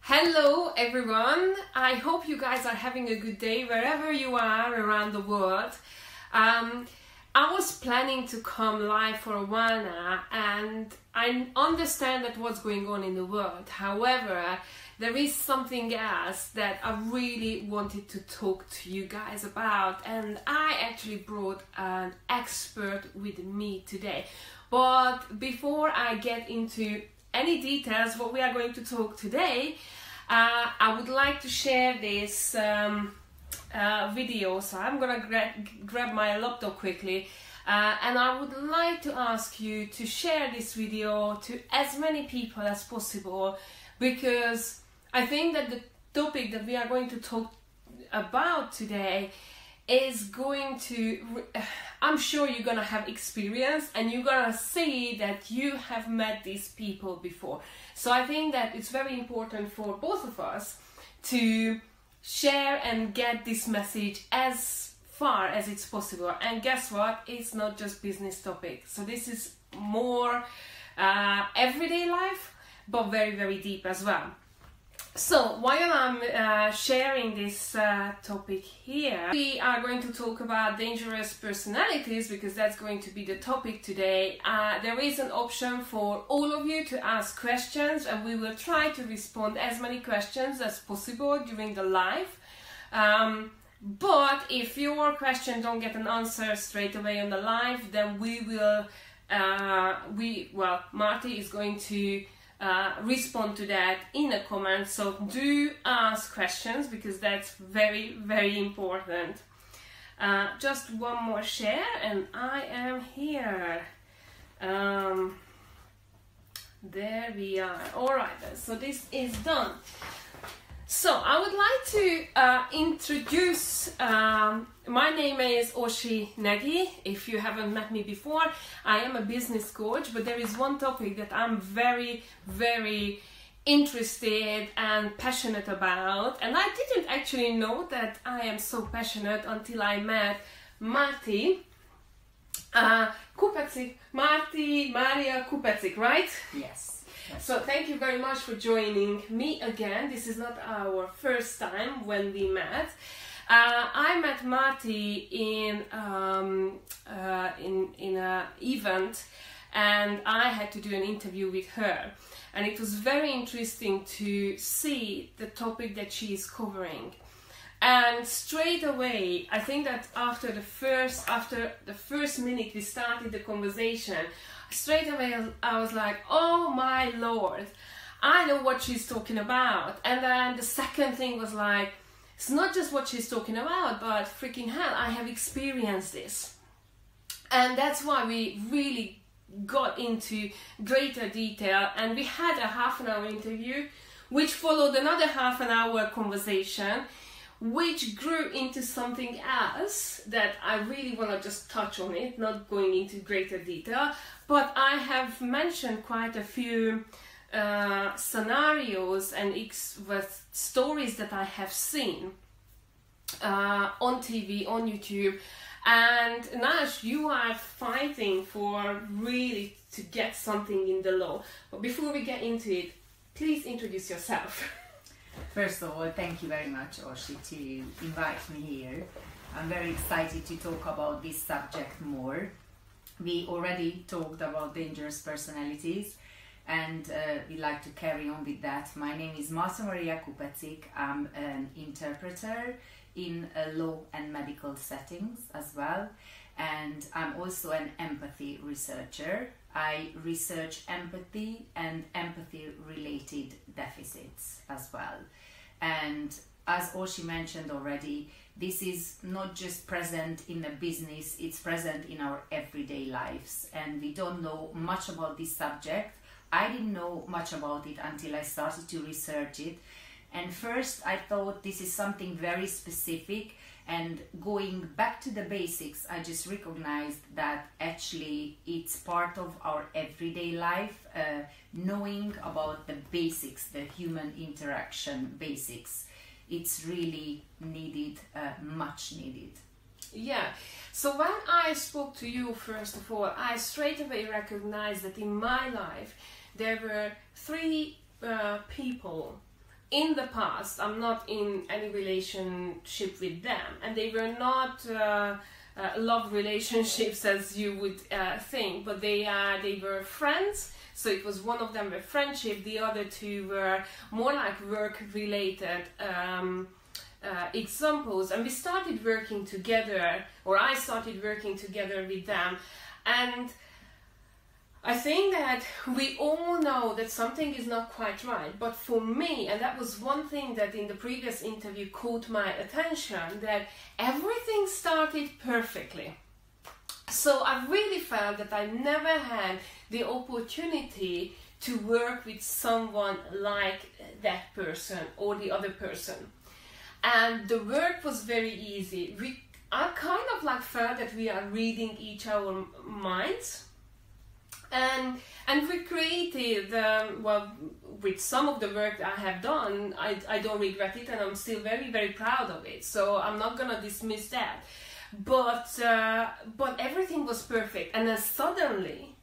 Hello everyone, I hope you guys are having a good day wherever you are around the world. I was planning to come live for a while now and I understand that what's going on in the world. However, there is something else that I really wanted to talk to you guys about, and I actually brought an expert with me today. But before I get into any details what we are going to talk today, I would like to share this video. So I'm gonna grab my laptop quickly and I would like to ask you to share this video to as many people as possible, because I think that the topic that we are going to talk about today is going to, I'm sure you're gonna have experience and you're gonna see that you have met these people before. So I think that it's very important for both of us to share and get this message as far as it's possible. And guess what? It's not just business topic. So this is more everyday life, but very, very deep as well. So while I'm sharing this topic here, we are going to talk about dangerous personalities, because that's going to be the topic today. There is an option for all of you to ask questions, and we will try to respond as many questions as possible during the live. But if your question don't get an answer straight away on the live, then we will, Marta is going to respond to that in a comment. So do ask questions, because that's very, very important. Just one more share and I am here. There we are. Alright, so this is done. So I would like to introduce, my name is Orsi Nagy. If you haven't met me before, I am a business coach, but there is one topic that I'm very, very interested and passionate about, and I didn't actually know that I am so passionate until I met Marta Kupeczik, Marta Maria Kupeczik, right? Yes. So thank you very much for joining me again. This is not our first time when we met. I met Marta in an event, and I had to do an interview with her, and it was very interesting to see the topic that she is covering. And straight away, I think that after the first minute we started the conversation, straight away I was like, oh my lord, I know what she's talking about. And then the second thing was like, it's not just what she's talking about, but freaking hell, I have experienced this. And that's why we really got into greater detail, and we had a half-an-hour interview which followed another half-an-hour conversation, which grew into something else that I really want to just touch on it, not going into greater detail, but I have mentioned quite a few scenarios and with stories that I have seen on TV, on YouTube, and Nash, you are fighting for really to get something in the law. But before we get into it, please introduce yourself. First of all, thank you very much, Orsi, to invite me here. I'm very excited to talk about this subject more. We already talked about dangerous personalities, and we like to carry on with that. My name is Marta Maria Kupeczik. I'm an interpreter in law and medical settings as well, and I'm also an empathy researcher. I research empathy and empathy-related deficits as well. And as Orsi mentioned already, this is not just present in a business, it's present in our everyday lives. And we don't know much about this subject. I didn't know much about it until I started to research it. And first I thought this is something very specific, and going back to the basics, I just recognized that actually it's part of our everyday life, knowing about the basics, the human interaction basics. It's really needed, much needed. Yeah, so when I spoke to you, first of all, I straight away recognized that in my life there were three people in the past, I'm not in any relationship with them, and they were not love relationships as you would think, but they were friends. So it was one of them were friendship, the other two were more like work related examples, and we started working together, or I started working together with them. And I think that we all know that something is not quite right, but for me, and that was one thing that in the previous interview caught my attention, that everything started perfectly. So I really felt that I never had the opportunity to work with someone like that person or the other person. And the work was very easy. I kind of like felt that we are reading each other's minds. And we created, well, with some of the work that I have done, I don't regret it, and I'm still very, very proud of it. So I'm not gonna dismiss that. But everything was perfect. And then suddenly,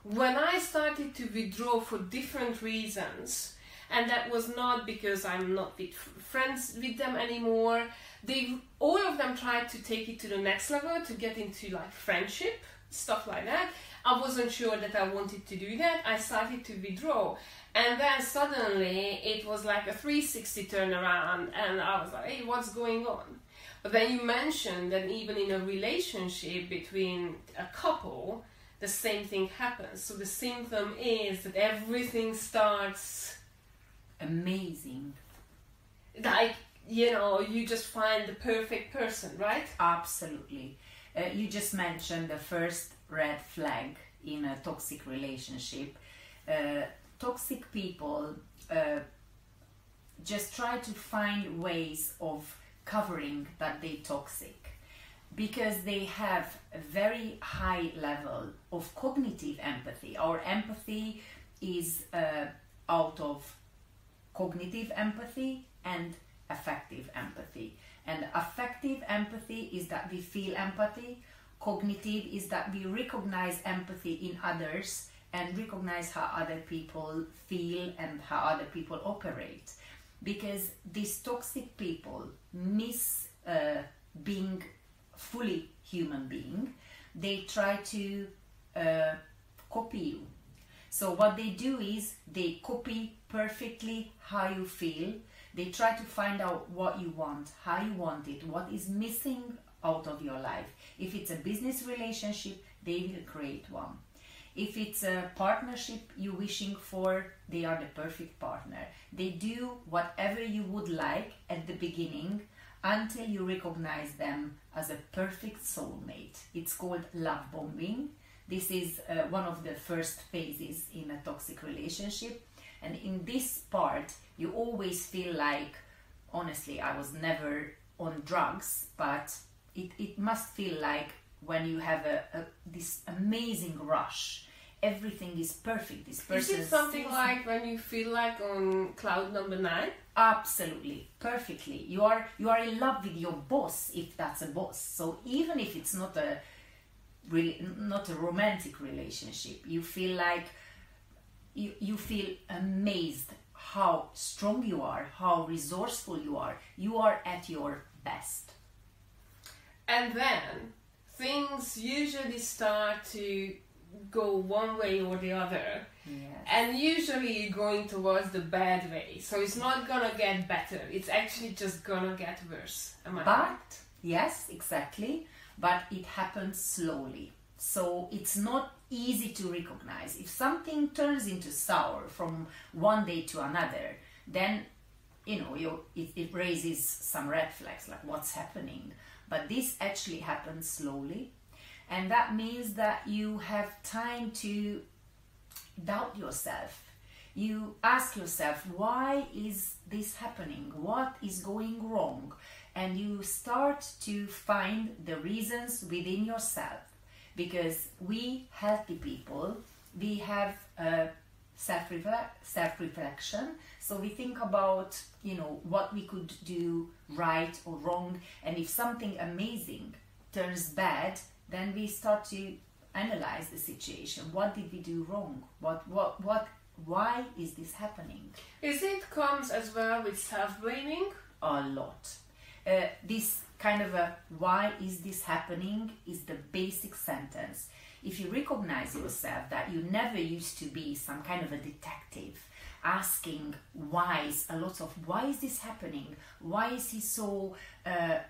when I started to withdraw for different reasons, and that was not because I'm not friends with them anymore, all of them tried to take it to the next level, to get into like friendship, stuff like that. I wasn't sure that I wanted to do that. I started to withdraw, and then suddenly it was like a 360 turnaround, and I was like, hey, what's going on? But then you mentioned that even in a relationship between a couple, the same thing happens. So the symptom is that everything starts amazing. Like, you know, you just find the perfect person, right? Absolutely. You just mentioned the first red flag in a toxic relationship. Toxic people just try to find ways of covering that they're toxic, because they have a very high level of cognitive empathy. Our empathy is out of cognitive empathy and affective empathy. And affective empathy is that we feel empathy. Cognitive is that we recognize empathy in others and recognize how other people feel and how other people operate. Because these toxic people miss being fully human being. They try to copy you. So what they do is they copy perfectly how you feel. They try to find out what you want, how you want it, what is missing out of your life. If it's a business relationship, they will create one. If it's a partnership you're wishing for, they are the perfect partner. They do whatever you would like at the beginning until you recognize them as a perfect soulmate. It's called love bombing. This is one of the first phases in a toxic relationship. And in this part, you always feel like, honestly, I was never on drugs, but it must feel like when you have this amazing rush, everything is perfect. This person is it something like when you feel like on cloud number 9? Absolutely, perfectly. You are in love with your boss, if that's a boss. So even if it's not a romantic relationship, you feel like you feel amazed how strong you are, how resourceful you are. You are at your best. And then things usually start to go one way or the other. Yes. And usually you're going towards the bad way. So it's not gonna get better. It's actually just gonna get worse. Am I right? Yes, exactly. But it happens slowly. So it's not easy to recognize. If something turns into sour from one day to another, then it raises some red flags, like what's happening. But this actually happens slowly, and that means that you have time to doubt yourself. You ask yourself, why is this happening? What is going wrong? And you start to find the reasons within yourself. Because we healthy people, we have self-reflection. So we think about, what we could do right or wrong. And if something amazing turns bad, then we start to analyze the situation. What did we do wrong? What why is this happening? Is it comes as well with self-blaming? A lot. This kind of a why is this happening is the basic sentence. If you recognize yourself that you never used to be some kind of a detective asking whys, a lot of why is this happening, why is he so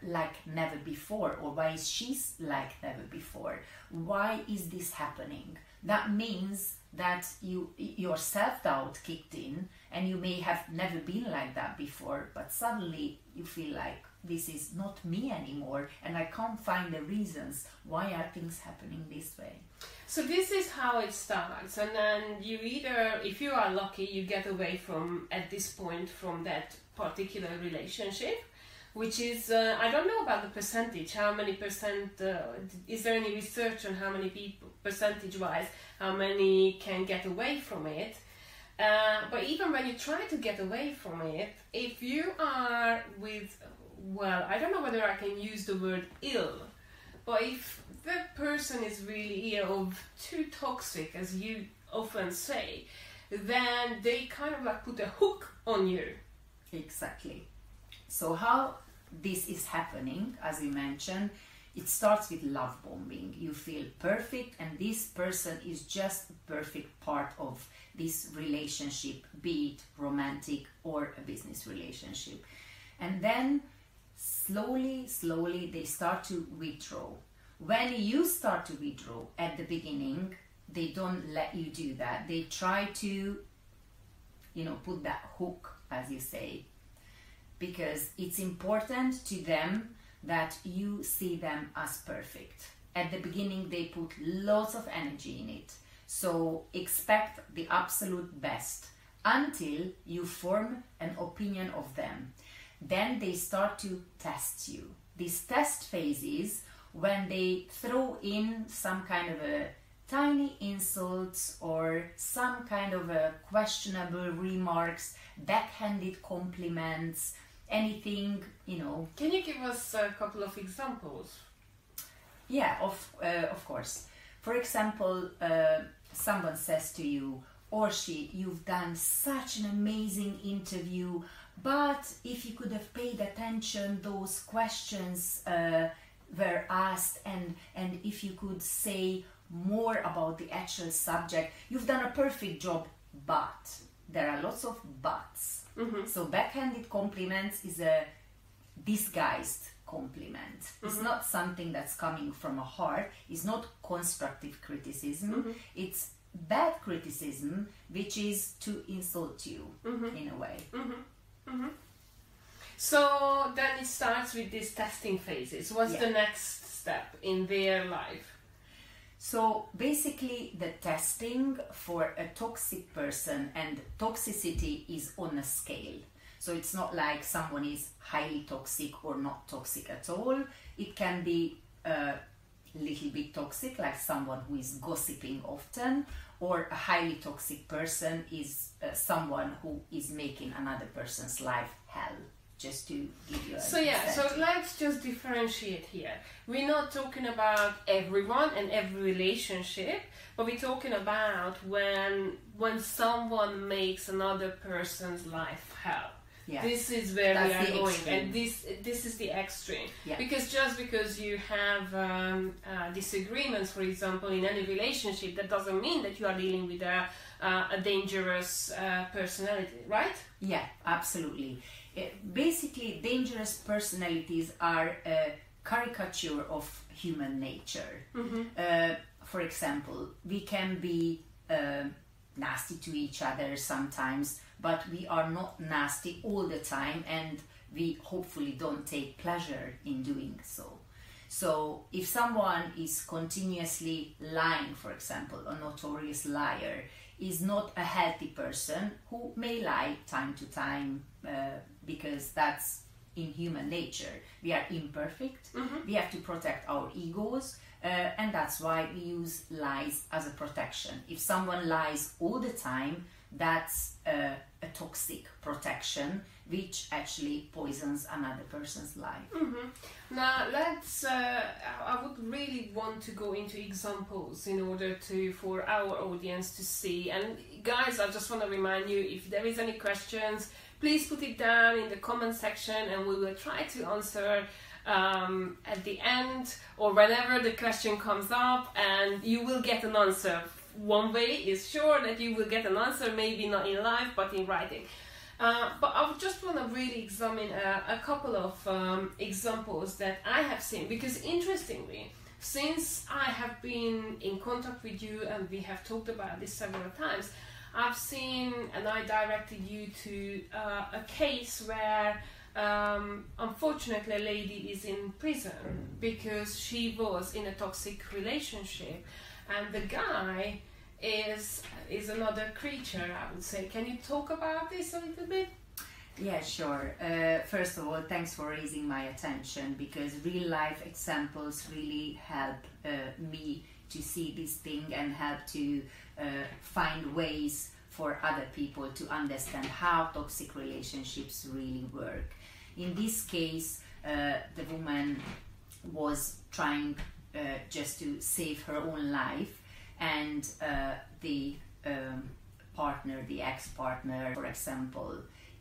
like never before, or why is she like never before, why is this happening, that means that your self-doubt kicked in, and you may have never been like that before, but suddenly you feel like this is not me anymore, and I can't find the reasons why are things happening this way. So this is how it starts, and then you either, if you are lucky, you get away from, at this point, from that particular relationship, which is, I don't know about the percentage, how many percent, is there any research on how many people, percentage-wise, how many can get away from it? But even when you try to get away from it, if you are with, well, I don't know whether I can use the word ill, but if the person is really ill or too toxic, as you often say, then they kind of like put a hook on you. Exactly. So how this is happening, as we mentioned, it starts with love bombing. You feel perfect, and this person is just a perfect part of this relationship, be it romantic or a business relationship. And then slowly they start to withdraw. When you start to withdraw at the beginning, they don't let you do that. They try to, put that hook, as you say, because it's important to them that you see them as perfect. At the beginning, they put lots of energy in it. So expect the absolute best until you form an opinion of them. Then they start to test you. This test phase is when they throw in some kind of a tiny insults or some kind of a questionable remarks, backhanded compliments, anything, Can you give us a couple of examples? Yeah, of course. For example, someone says to you, Orsi, you've done such an amazing interview, but if you could have paid attention, those questions were asked, and if you could say more about the actual subject, you've done a perfect job, but there are lots of buts. Mm-hmm. So backhanded compliments is a disguised compliment. Mm-hmm. It's not something that's coming from a heart. It's not constructive criticism. Mm-hmm. It's bad criticism, which is to insult you in a way. Mm-hmm. Mm-hmm. So then it starts with these testing phases. What's the next step in their life? So basically the testing for a toxic person, and toxicity is on a scale. So it's not like someone is highly toxic or not toxic at all. It can be a little bit toxic, like someone who is gossiping often, or a highly toxic person is someone who is making another person's life hell. Just to give you a so let's just differentiate here. We're not talking about everyone and every relationship, but we're talking about when someone makes another person's life hell. Yeah. This is where we are going, extreme. And this is the extreme. Yeah. Because just because you have disagreements, for example, in any relationship, that doesn't mean that you are dealing with a dangerous personality, right? Yeah, absolutely. Basically, dangerous personalities are a caricature of human nature. Mm-hmm. For example, we can be nasty to each other sometimes, but we are not nasty all the time, and we hopefully don't take pleasure in doing so. So if someone is continuously lying, for example, a notorious liar, is not a healthy person who may lie time to time, because that's in human nature. We are imperfect. Mm-hmm. We have to protect our egos, and that's why we use lies as a protection. If someone lies all the time, that's a toxic protection which actually poisons another person's life. Now let's I would really want to go into examples in order to for our audience to see. And guys, I just want to remind you, if there is any questions, please put it down in the comment section and we will try to answer at the end or whenever the question comes up, and you will get an answer. One way is sure that you will get an answer, maybe not in live but in writing. But I just want to really examine a couple of examples that I have seen, because interestingly, since I have been in contact with you and we have talked about this several times, I've seen, and I directed you to a case where unfortunately a lady is in prison because she was in a toxic relationship, and the guy is another creature, I would say. Can you talk about this a little bit? Yeah, sure. First of all, thanks for raising my attention, because real life examples really help me to see this thing and help to find ways for other people to understand how toxic relationships really work. In this case, the woman was trying just to save her own life, and the partner, the ex-partner, for example,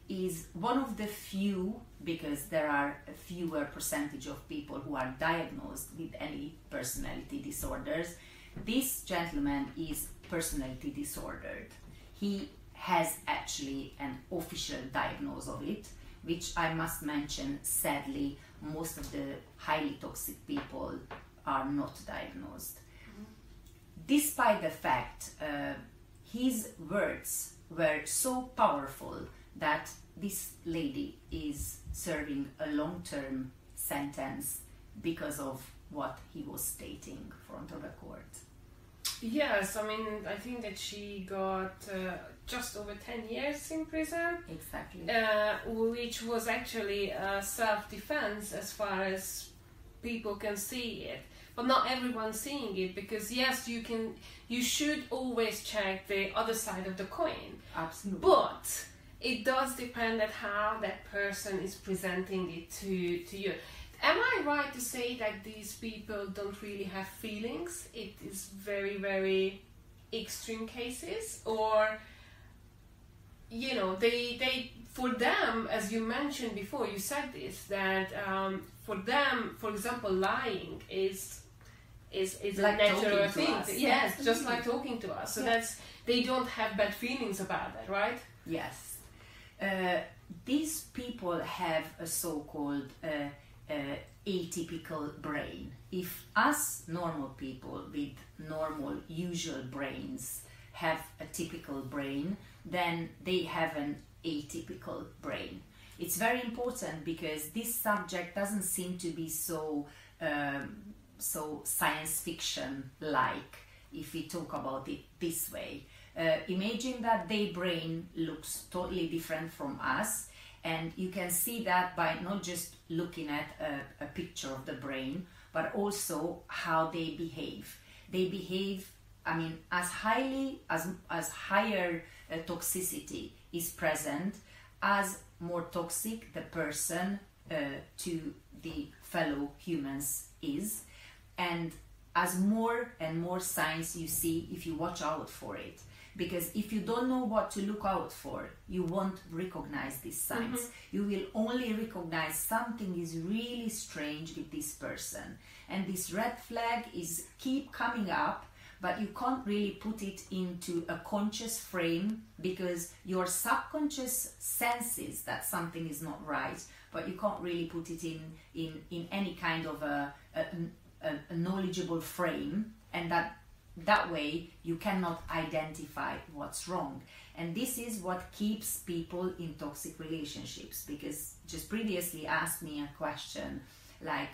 is one of the few, because there are a fewer percentage of people who are diagnosed with any personality disorders. This gentleman is personality disordered. He has actually an official diagnosis of it, which I must mention, sadly, most of the highly toxic people are not diagnosed. Despite the fact his words were so powerful that this lady is serving a long-term sentence because of what he was stating in front of the court. Yes, I mean, I think that she got just over 10 years in prison. Exactly. Which was actually self-defense as far as people can see it. But not everyone's seeing it, because yes, you should always check the other side of the coin. Absolutely. But it does depend on how that person is presenting it to you. Am I right to say that these people don't really have feelings? It is very, very extreme cases, or you know, they for them, as you mentioned before, you said this, that for them, for example, lying is like a natural thing. Us. Yes, just like talking to us. So that's, they don't have bad feelings about that, right? Yes. These people have a so-called atypical brain. If us normal people with normal usual brains have a typical brain, then they have an atypical brain. It's very important, because this subject doesn't seem to be so science fiction like, if we talk about it this way. Imagine that their brain looks totally different from us, and you can see that by not just looking at a picture of the brain, but also how they behave. They behave, I mean, as higher toxicity is present, as more toxic the person to the fellow humans is, and as more and more signs you see if you watch out for it. Because if you don't know what to look out for, you won't recognize these signs. You will only recognize something is really strange with this person. And this red flag is keep coming up, but you can't really put it into a conscious frame, because your subconscious senses that something is not right, but you can't really put it in any kind of a knowledgeable frame, and that way you cannot identify what's wrong. And this is what keeps people in toxic relationships, because just previously asked me a question like,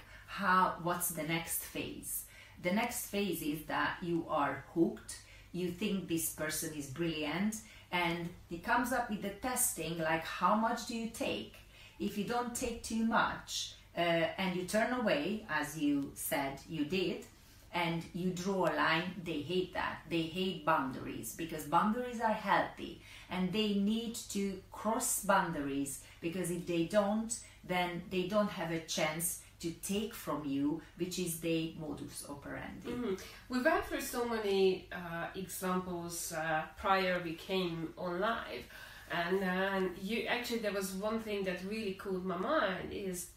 what's the next phase? The next phase is that you are hooked, you think this person is brilliant, and he comes up with the testing like, how much do you take? If you don't take too much and you turn away, as you said you did, and you draw a line, they hate that. They hate boundaries because boundaries are healthy and they need to cross boundaries, because if they don't, then they don't have a chance to take from you, which is the modus operandi. Mm-hmm. We went through so many examples prior we came on live, and you actually, there was one thing that really caught my mind is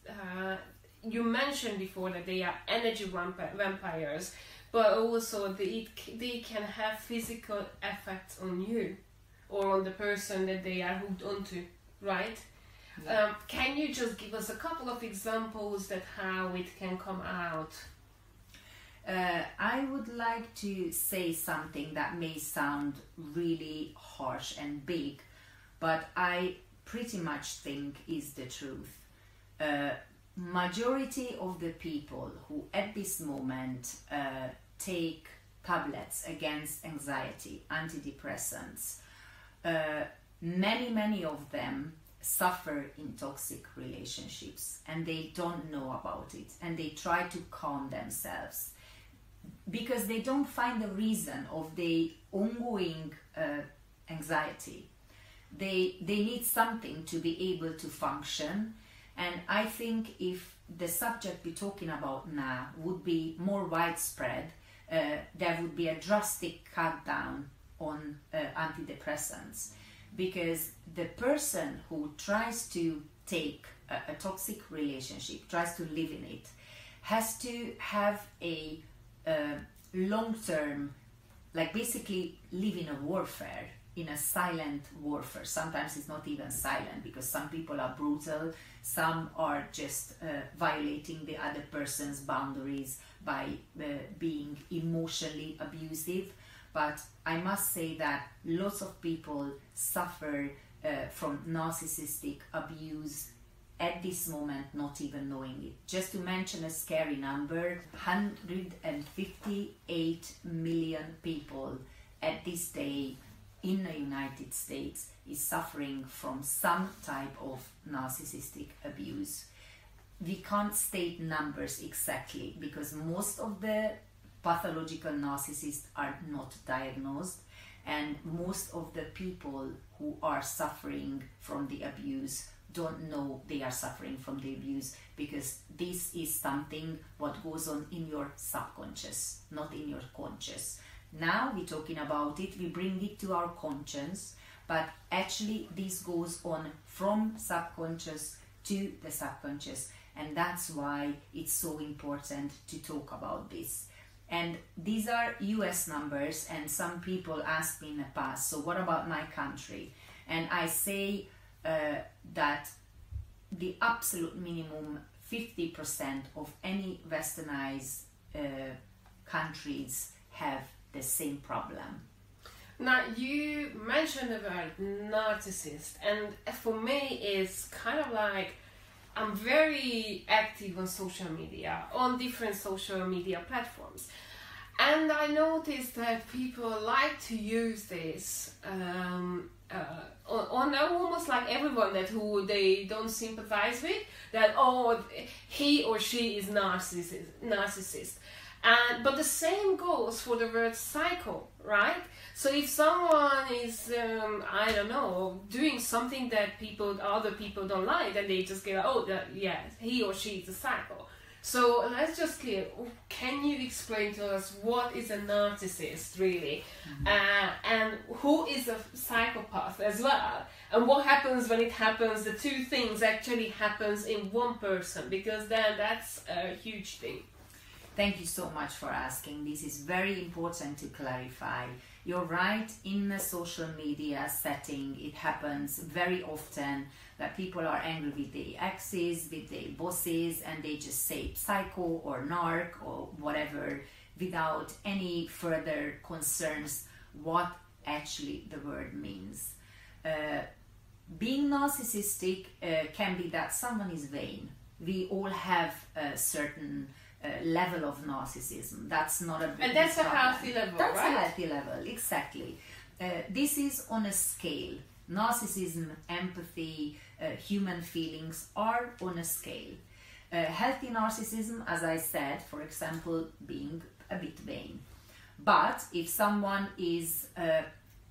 you mentioned before that they are energy vampires, but also they can have physical effects on you or on the person that they are hooked onto, right? Yeah. Can you just give us a couple of examples that how it can come out? I would like to say something that may sound really harsh and big, but I pretty much think is the truth. Majority of the people who at this moment take tablets against anxiety, antidepressants, many of them suffer in toxic relationships and they don't know about it, and they try to calm themselves because they don't find the reason of the ongoing anxiety. They need something to be able to function, and I think if the subject we're talking about now would be more widespread, there would be a drastic cut down on antidepressants, because the person who tries to take a toxic relationship, tries to live in it, has to have a long-term, like basically live in a warfare, in a silent warfare. Sometimes it's not even silent, because some people are brutal, some are just violating the other person's boundaries by being emotionally abusive. But I must say that lots of people suffer from narcissistic abuse at this moment, not even knowing it. Just to mention a scary number, 158 million people at this day in the United States is suffering from some type of narcissistic abuse. We can't state numbers exactly because most of the pathological narcissists are not diagnosed, and most of the people who are suffering from the abuse don't know they are suffering from the abuse, because this is something what goes on in your subconscious, not in your conscious. Now we're talking about it, we bring it to our conscience, but actually this goes on from subconscious to the subconscious, and that's why it's so important to talk about this. And these are US numbers, and some people asked me in the past, so what about my country? And I say that the absolute minimum 50% of any westernized countries have the same problem. Now, you mentioned the word narcissist, and for me it's kind of like I'm very active on social media, on different social media platforms. And I noticed that people like to use this on almost like everyone that who they don't sympathize with, that oh, he or she is narcissist. But the same goes for the word psycho, right? So if someone is, I don't know, doing something that other people don't like, then they just go, oh, yeah, he or she is a psycho. So let's just clear, can you explain to us what is a narcissist really? And who is a psychopath as well? And what happens when it happens, the two things actually happens in one person, because then that's a huge thing. Thank you so much for asking. This is very important to clarify. You're right, in a social media setting, it happens very often that people are angry with their exes, with their bosses, and they just say psycho or narc or whatever without any further concerns what actually the word means. Being narcissistic can be that someone is vain. We all have a certain level of narcissism. That's not a big And that's problem. a healthy level, That's right? a healthy level, exactly. This is on a scale. Narcissism, empathy, human feelings are on a scale. Healthy narcissism, as I said, for example, being a bit vain. But if someone is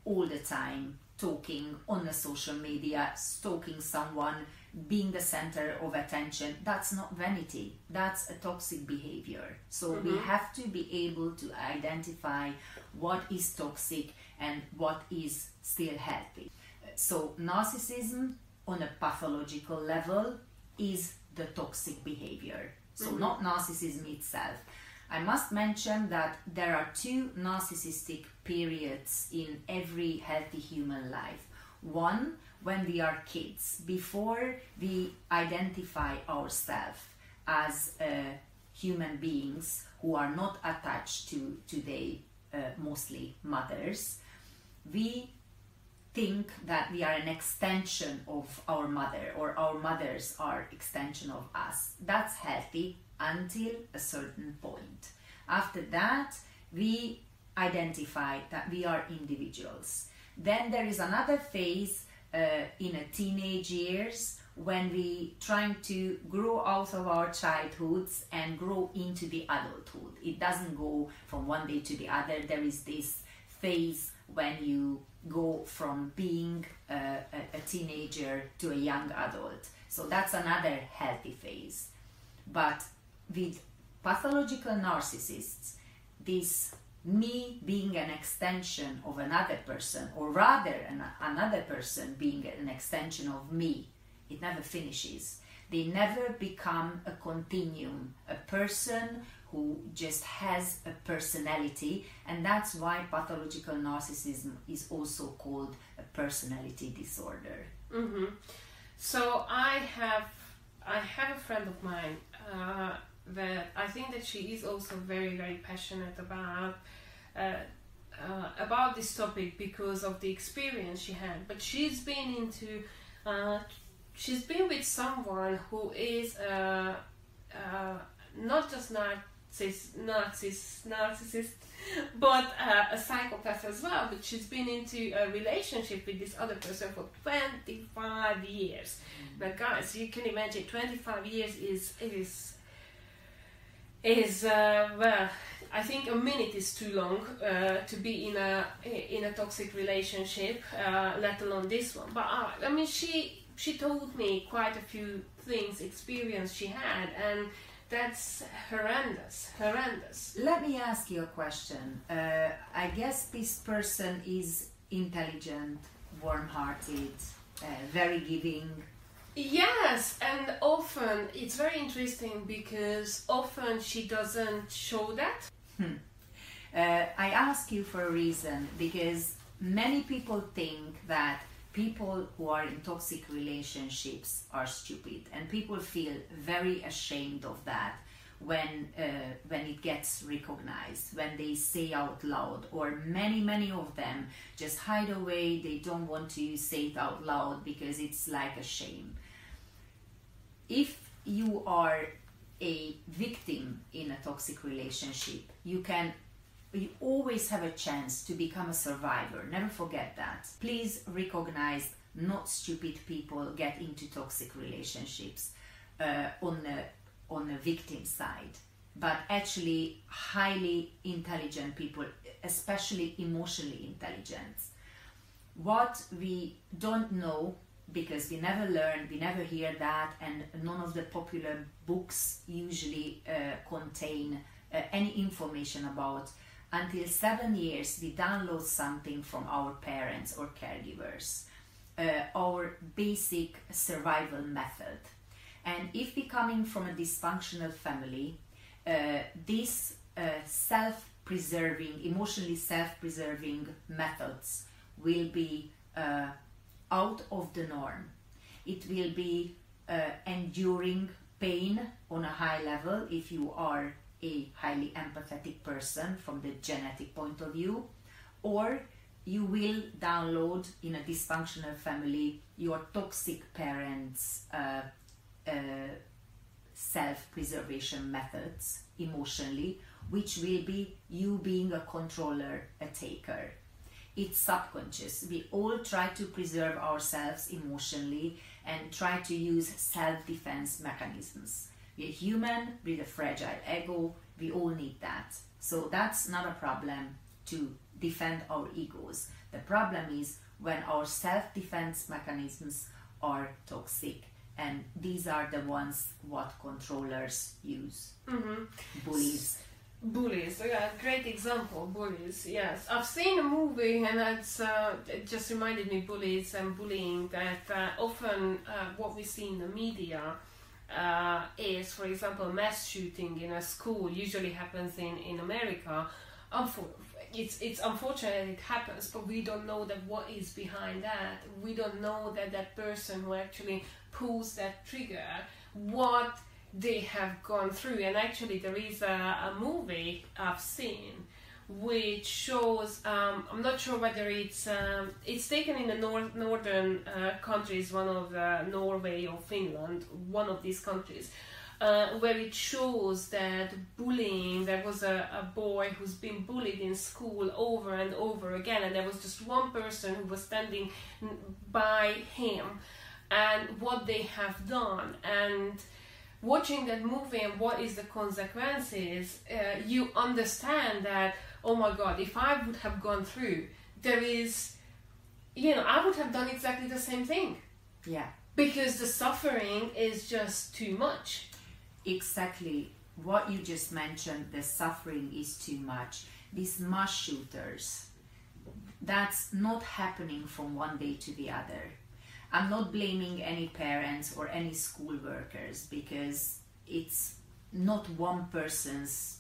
all the time talking on the social media, stalking someone, being the center of attention, that's not vanity, that's a toxic behavior. So we have to be able to identify what is toxic and what is still healthy. So narcissism on a pathological level is the toxic behavior, so not narcissism itself. I must mention that there are two narcissistic periods in every healthy human life. One, when we are kids, before we identify ourselves as human beings who are not attached to today, mostly mothers, we think that we are an extension of our mother, or our mothers are extension of us. That's healthy until a certain point. After that, we identify that we are individuals. Then there is another phase in a teenage years when we trying to grow out of our childhoods and grow into the adulthood. It doesn't go from one day to the other. There is this phase when you go from being a teenager to a young adult. So that's another healthy phase. But with pathological narcissists, this me being an extension of another person, or rather another person being an extension of me, it never finishes. They never become a continuum, a person who just has a personality, and that's why pathological narcissism is also called a personality disorder. So I have a friend of mine that I think that she is also very, very passionate about this topic because of the experience she had. But she's been with someone who is not just narcissist, but a psychopath as well. But she's been into a relationship with this other person for 25 years. But guys, you can imagine 25 years is well, I think a minute is too long to be in a toxic relationship, let alone this one. But I mean, she told me quite a few things, experience she had, and that's horrendous. Let me ask you a question. I guess this person is intelligent, warm-hearted, very giving. Yes, and often it's very interesting because often she doesn't show that. I ask you for a reason, because many people think that people who are in toxic relationships are stupid, and people feel very ashamed of that when it gets recognized, when they say out loud, or many of them just hide away. They don't want to say it out loud because it's like a shame. If you are a victim in a toxic relationship, you always have a chance to become a survivor. Never forget that. Please recognize not stupid people get into toxic relationships on the victim side, but actually highly intelligent people, especially emotionally intelligent. What we don't know, because we never learn, we never hear that, and none of the popular books usually contain any information about. Until 7 years, we download something from our parents or caregivers, our basic survival method. And if we're coming from a dysfunctional family, these self-preserving, emotionally self-preserving methods will be out of the norm. It will be enduring pain on a high level if you are a highly empathetic person from the genetic point of view, or you will download in a dysfunctional family your toxic parents' self-preservation methods emotionally, which will be you being a controller, a taker. It's subconscious. We all try to preserve ourselves emotionally and try to use self-defense mechanisms. We're human with a fragile ego. We all need that. So that's not a problem to defend our egos. The problem is when our self-defense mechanisms are toxic, and these are the ones what controllers use. Bullies, yeah, great example, bullies, yes. I've seen a movie, and it just reminded me, bullies and bullying, that often what we see in the media is, for example, mass shooting in a school usually happens in America. It's unfortunate it happens, but we don't know that what is behind that. We don't know that that person who actually pulls that trigger, what they have gone through. And actually there is a movie I've seen which shows, I'm not sure whether it's taken in the northern countries, one of Norway or Finland, one of these countries, where it shows that bullying, there was a boy who's been bullied in school over and over again, and there was just one person who was standing by him and what they have done. And watching that movie and what is the consequences, you understand that, oh my God, if I would have gone through, there is, I would have done exactly the same thing. Yeah. Because the suffering is just too much. Exactly. What you just mentioned, the suffering is too much. These mass shooters, that's not happening from one day to the other. I'm not blaming any parents or any school workers, because it's not one person's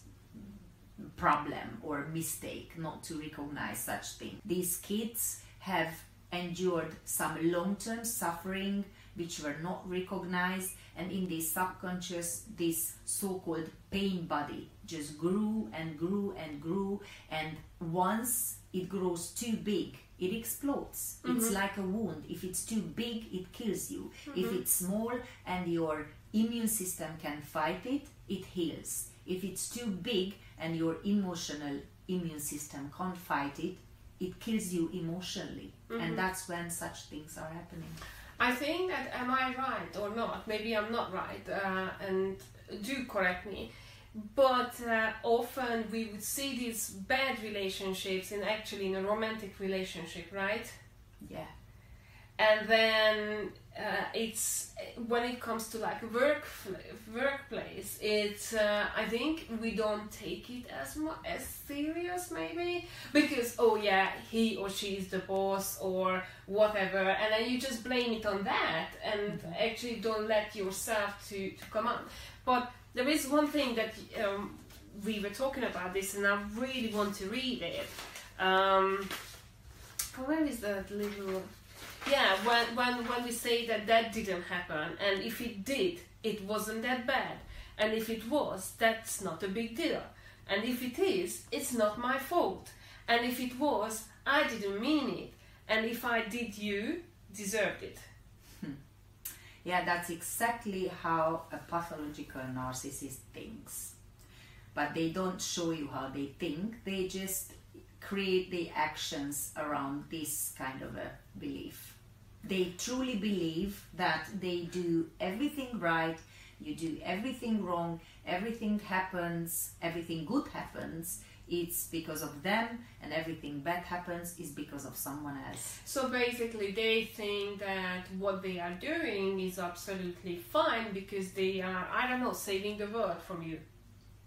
problem or mistake not to recognize such things. These kids have endured some long-term suffering which were not recognized, and in the subconscious this so-called pain body just grew and grew and grew, and once it grows too big, it explodes. It's like a wound. If it's too big, it kills you. If it's small and your immune system can fight it, it heals. If it's too big and your emotional immune system can't fight it, it kills you emotionally. And that's when such things are happening. I think that, am I right or not? Maybe I'm not right, and do correct me. But often we would see these bad relationships in a romantic relationship, right? Yeah. And then it's when it comes to like workplace, it's I think we don't take it as serious, maybe, because oh yeah, he or she is the boss or whatever, and then you just blame it on that and actually don't let yourself to come out. But there is one thing that we were talking about this, and I really want to read it. Where is that little? Yeah, when we say that didn't happen, and if it did, it wasn't that bad, and if it was, that's not a big deal, and if it is, it's not my fault, and if it was, I didn't mean it, and if I did, you deserved it. Yeah, that's exactly how a pathological narcissist thinks. But they don't show you how they think, they just create the actions around this kind of a belief. They truly believe that they do everything right, you do everything wrong, everything happens, everything good happens, it's because of them, and everything bad happens is because of someone else. So basically they think that what they are doing is absolutely fine because they are, I don't know, saving the world from you.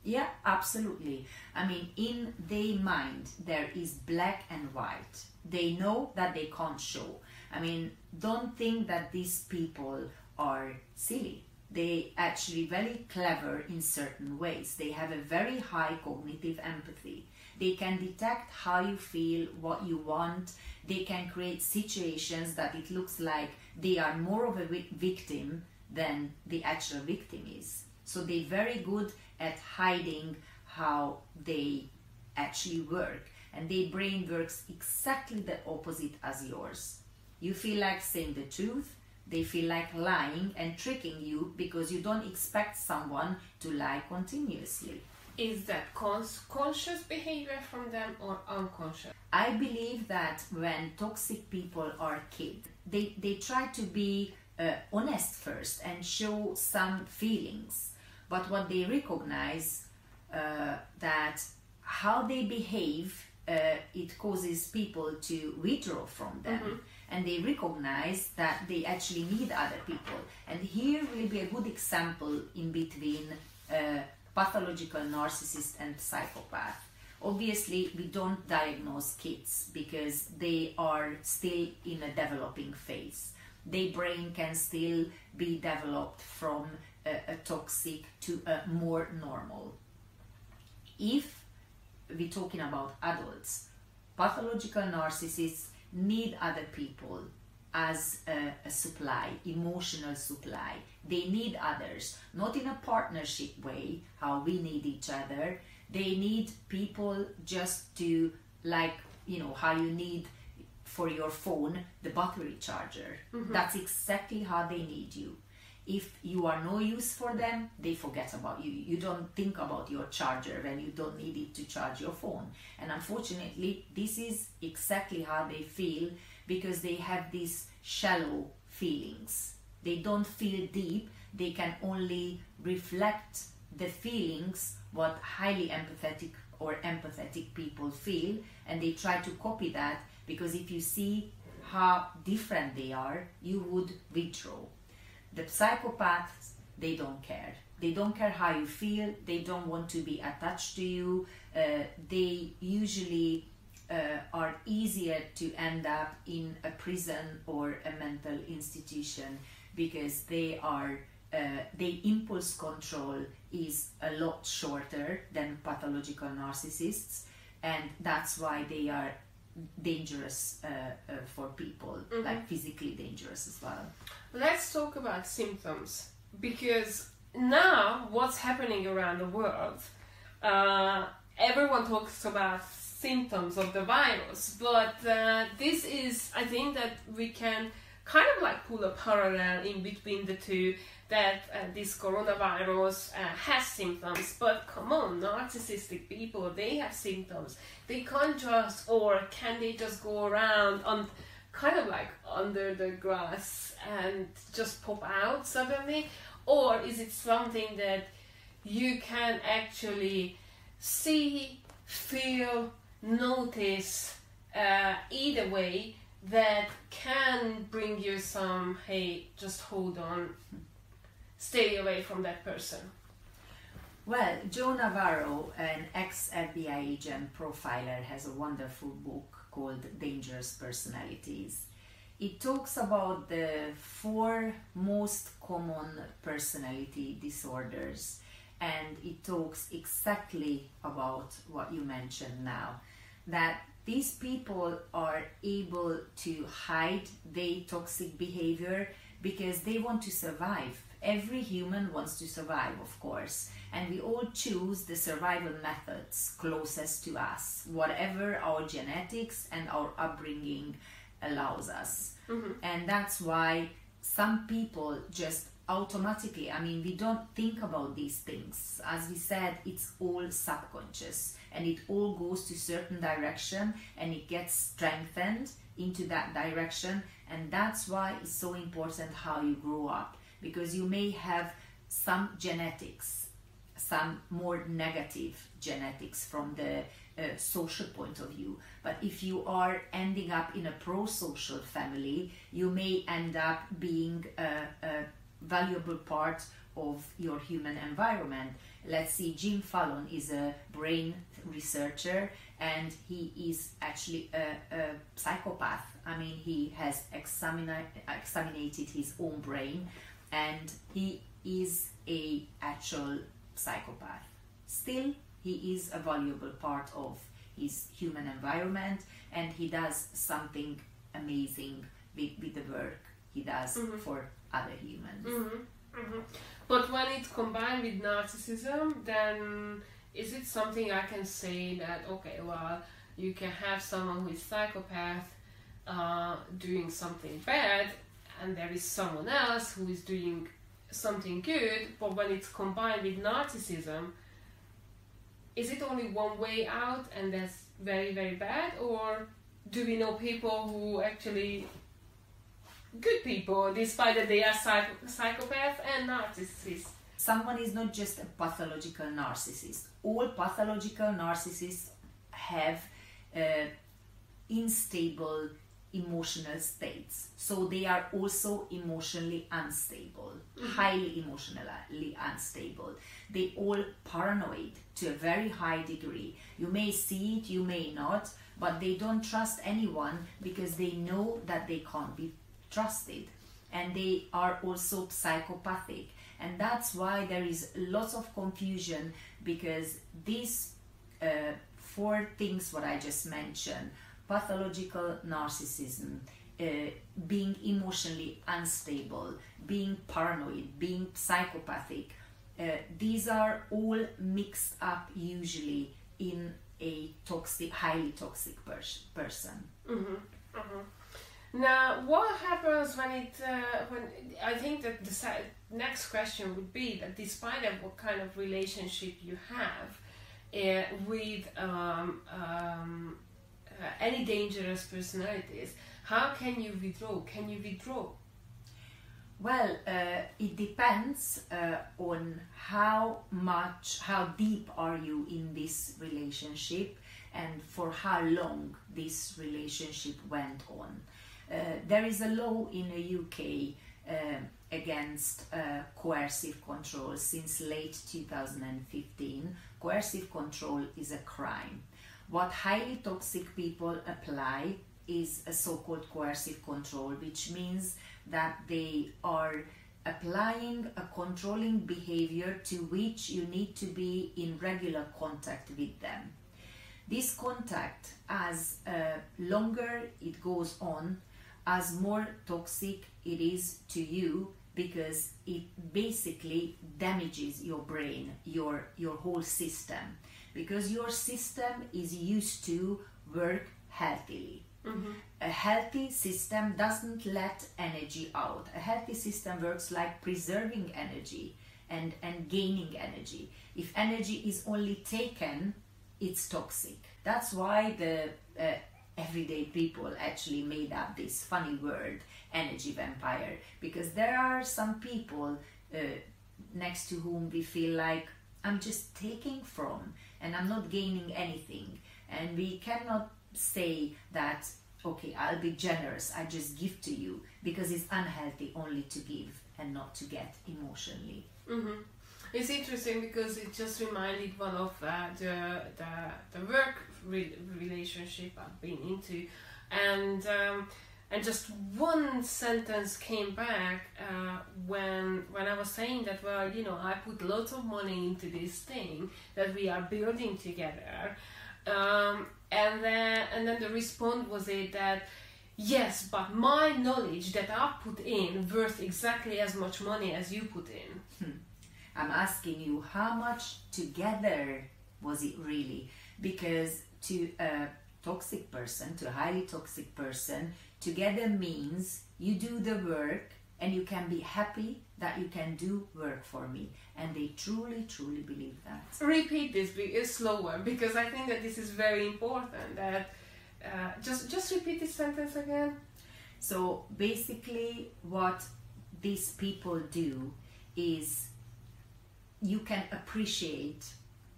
Yeah, absolutely. I mean, in their mind there is black and white. They know that they can't show. I mean, don't think that these people are silly. They actually very clever in certain ways. They have a very high cognitive empathy. They can detect how you feel, what you want. They can create situations that it looks like they are more of a victim than the actual victim is. So they're very good at hiding how they actually work. And their brain works exactly the opposite as yours. You feel like saying the truth, they feel like lying and tricking you because you don't expect someone to lie continuously. Is that conscious behavior from them or unconscious? I believe that when toxic people are kids, they try to be honest first and show some feelings. but what they recognize that how they behave, it causes people to withdraw from them, and they recognize that they actually need other people. And here will be a good example in between pathological narcissist and psychopath. Obviously, we don't diagnose kids because they are still in a developing phase. Their brain can still be developed from a toxic to a more normal. If we're talking about adults, pathological narcissists need other people as a supply, emotional supply. They need others, not in a partnership way, how we need each other. They need people just to, like, you know, how you need for your phone the battery charger. That's exactly how they need you. If you are no use for them, they forget about you. You don't think about your charger when you don't need it to charge your phone. And unfortunately, this is exactly how they feel, because they have these shallow feelings. They don't feel deep. They can only reflect the feelings what highly empathetic or empathetic people feel, and they try to copy that, because if you see how different they are, you would withdraw. The psychopaths, they don't care. They don't care how you feel. They don't want to be attached to you. They usually are easier to end up in a prison or a mental institution, because they are their impulse control is a lot shorter than pathological narcissists, and that's why they are dangerous for people, like physically dangerous as well. Let's talk about symptoms, because now what's happening around the world, everyone talks about symptoms of the virus, but this is, I think that we can kind of like pull a parallel in between the two, that this coronavirus has symptoms, but come on, narcissistic people, they have symptoms. They can't just, or can they just go around on kind of like under the grass and just pop out suddenly? Or is it something that you can actually see, feel, notice, either way, that can bring you some, hey, just hold on, stay away from that person? Well, Joe Navarro, an ex-FBI agent profiler, has a wonderful book called Dangerous Personalities. It talks about the 4 most common personality disorders, and it talks exactly about what you mentioned now, that these people are able to hide their toxic behavior because they want to survive. Every human wants to survive, of course, and we all choose the survival methods closest to us, whatever our genetics and our upbringing allows us. And that's why some people just automatically, I mean, we don't think about these things. As we said, it's all subconscious, and it all goes to certain direction, and it gets strengthened into that direction. And that's why it's so important how you grow up, because you may have some genetics, some more negative genetics from the social point of view. But if you are ending up in a pro-social family, you may end up being a valuable part of your human environment. Let's see, Jim Fallon is a brain researcher, and he is actually a psychopath. I mean, he has examined his own brain, and he is a actual psychopath. Still, he is a valuable part of his human environment, and he does something amazing with the work he does for other humans. But when it's combined with narcissism, then is it something I can say that, okay, well, you can have someone who is psychopath doing something bad, and there is someone else who is doing something good, but when it's combined with narcissism, is it only one way out and that's very, very bad? Or do we know people who actually good people, despite that they are psychopaths and narcissists? someone is not just a pathological narcissist. All pathological narcissists have unstable emotional states, so they are also emotionally unstable, highly emotionally unstable. They all paranoid to a very high degree. You may see it, you may not, but they don't trust anyone because they know that they can't be trusted, and they are also psychopathic. And that's why there is lots of confusion, because these four things what I just mentioned, pathological narcissism, being emotionally unstable, being paranoid, being psychopathic, these are all mixed up usually in a toxic, highly toxic person. Now, what happens when I think that the next question would be that despite of what kind of relationship you have with any dangerous personalities, how can you withdraw? Can you withdraw? Well, it depends on how deep are you in this relationship and for how long this relationship went on. There is a law in the UK against coercive control since late 2015. Coercive control is a crime. What highly toxic people apply is a so-called coercive control, which means that they are applying a controlling behavior to which you need to be in regular contact with them. This contact, as longer it goes on, as more toxic it is to you, because it basically damages your brain, your whole system, because your system is used to work healthily. A healthy system doesn't let energy out. A healthy system works like preserving energy and gaining energy. If energy is only taken, it's toxic. That's why the everyday people actually made up this funny word, energy vampire, because there are some people next to whom we feel like, I'm just taking from and I'm not gaining anything. And we cannot say that, okay, I'll be generous, I just give to you, because it's unhealthy only to give and not to get emotionally. It's interesting because it just reminded one of the work relationship I've been into, and just one sentence came back when I was saying that, well, you know, I put lots of money into this thing that we are building together, and then the response was that yes, but my knowledge that I put in worth exactly as much money as you put in. I'm asking you, how much together was it really? Because to a toxic person, to a highly toxic person, together means you do the work and you can be happy that you can do work for me. And they truly, truly believe that. Repeat this slower, because I think that this is very important. That just repeat this sentence again. So basically what these people do is, you can appreciate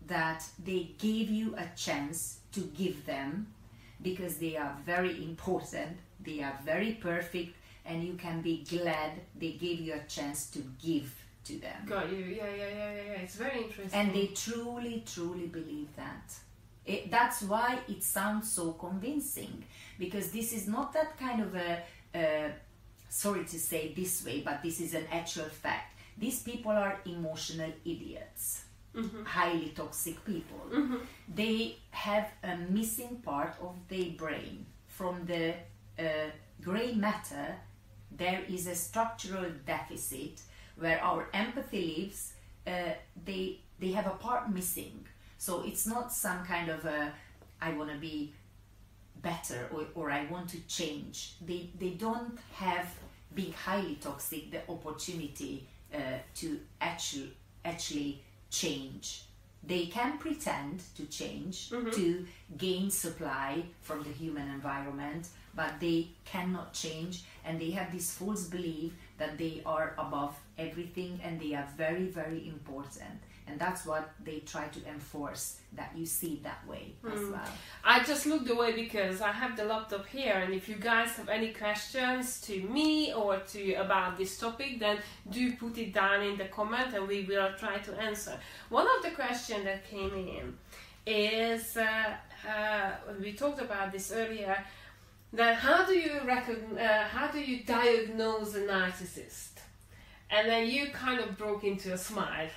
that they gave you a chance to give them, because they are very important, they are very perfect, and you can be glad they gave you a chance to give to them. Got you. Yeah. It's very interesting. And they truly, truly believe that. That's why it sounds so convincing, because this is not that kind of a sorry to say this way, but this is an actual fact. These people are emotional idiots, highly toxic people. They have a missing part of their brain. From the gray matter, there is a structural deficit where our empathy lives. They have a part missing. So it's not some kind of I want to be better or I want to change. They don't have, being highly toxic, the opportunity to actually change. They can pretend to change, to gain supply from the human environment, but they cannot change, and they have this false belief that they are above everything and they are very, very important. And that's what they try to enforce, that you see it that way as well. I just looked away because I have the laptop here, and if you guys have any questions to me or to about this topic, then do put it down in the comment and we will try to answer. One of the questions that came in is, we talked about this earlier, that how do you diagnose a narcissist? And then you kind of broke into a smile.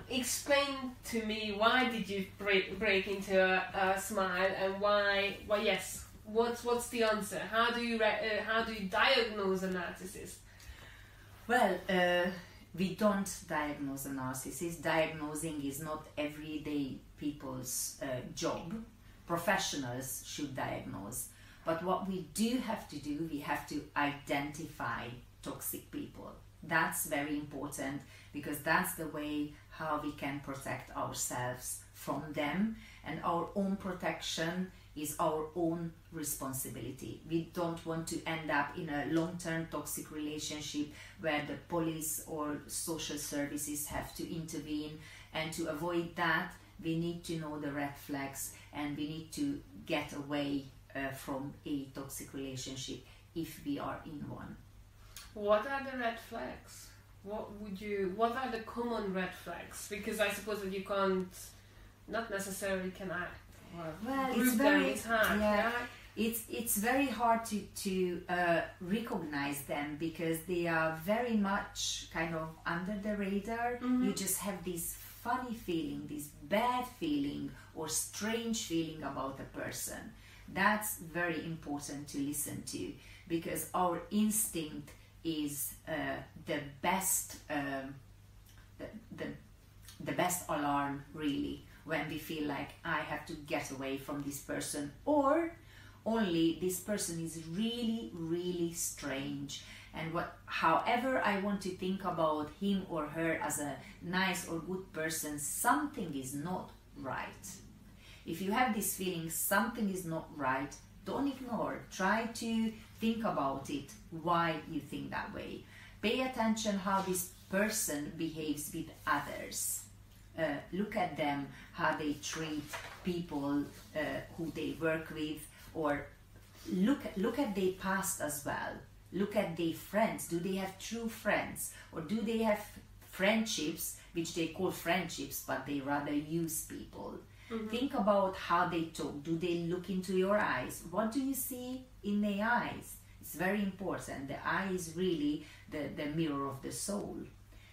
Explain to me, why did you break into a smile, and why? Well, yes. What's the answer? How do you diagnose a narcissist? Well, we don't diagnose a narcissist. Diagnosing is not everyday people's job. Professionals should diagnose. But what we do have to do, we have to identify toxic people. That's very important, because that's the way how we can protect ourselves from them, and our own protection is our own responsibility. We don't want to end up in a long-term toxic relationship where the police or social services have to intervene, and to avoid that we need to know the red flags, and we need to get away from a toxic relationship if we are in one. What are the red flags? What are the common red flags? Because I suppose that you can't, not necessarily can act. Well, it's hard. Yeah, it's very hard to recognize them, because they are very much kind of under the radar. You just have this funny feeling, this bad feeling or strange feeling about a person. That's very important to listen to, because our instinct is the best the best alarm, really, when we feel like I have to get away from this person, or only this person is really, really strange, and however I want to think about him or her as a nice or good person, something is not right. If you have this feeling something is not right, don't ignore. Try to think about it, why you think that way. Pay attention how this person behaves with others. Look at them, how they treat people who they work with, or look at their past as well. Look at their friends. Do they have true friends, or do they have friendships which they call friendships but they rather use people? Think about how they talk. Do they look into your eyes? What do you see in their eyes? It's very important. The eye is really the mirror of the soul.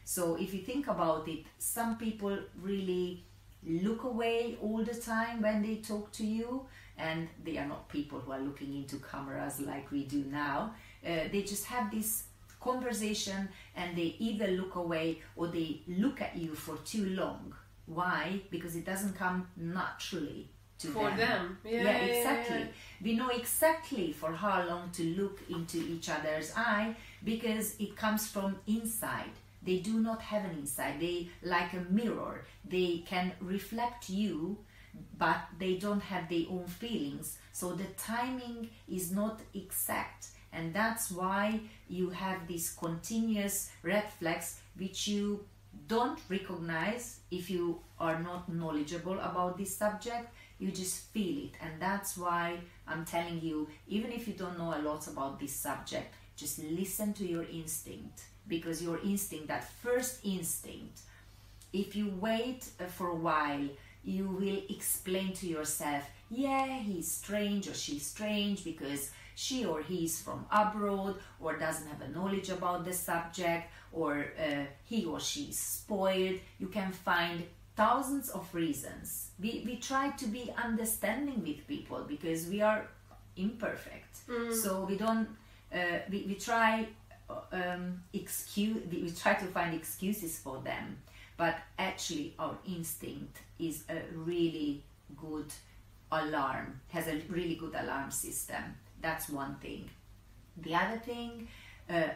So if you think about it, some people really look away all the time when they talk to you, and they are not people who are looking into cameras like we do now. They just have this conversation, and they either look away or they look at you for too long. Why? Because it doesn't come naturally to them. Yeah, exactly. We know exactly for how long to look into each other's eye, because it comes from inside. They do not have an inside. They, like a mirror, they can reflect you, but they don't have their own feelings. So the timing is not exact, and that's why you have these continuous red flags which you don't recognize if you are not knowledgeable about this subject. You just feel it, and that's why I'm telling you, even if you don't know a lot about this subject, just listen to your instinct, because your instinct, that first instinct, if you wait for a while, you will explain to yourself, yeah, he's strange or she's strange because she or he is from abroad, or doesn't have a knowledge about the subject, or he or she is spoiled. You can find thousands of reasons. We try to be understanding with people because we are imperfect. So we don't we try we try to find excuses for them, but actually our instinct is a really good alarm, has a really good alarm system. That's one thing. The other thing,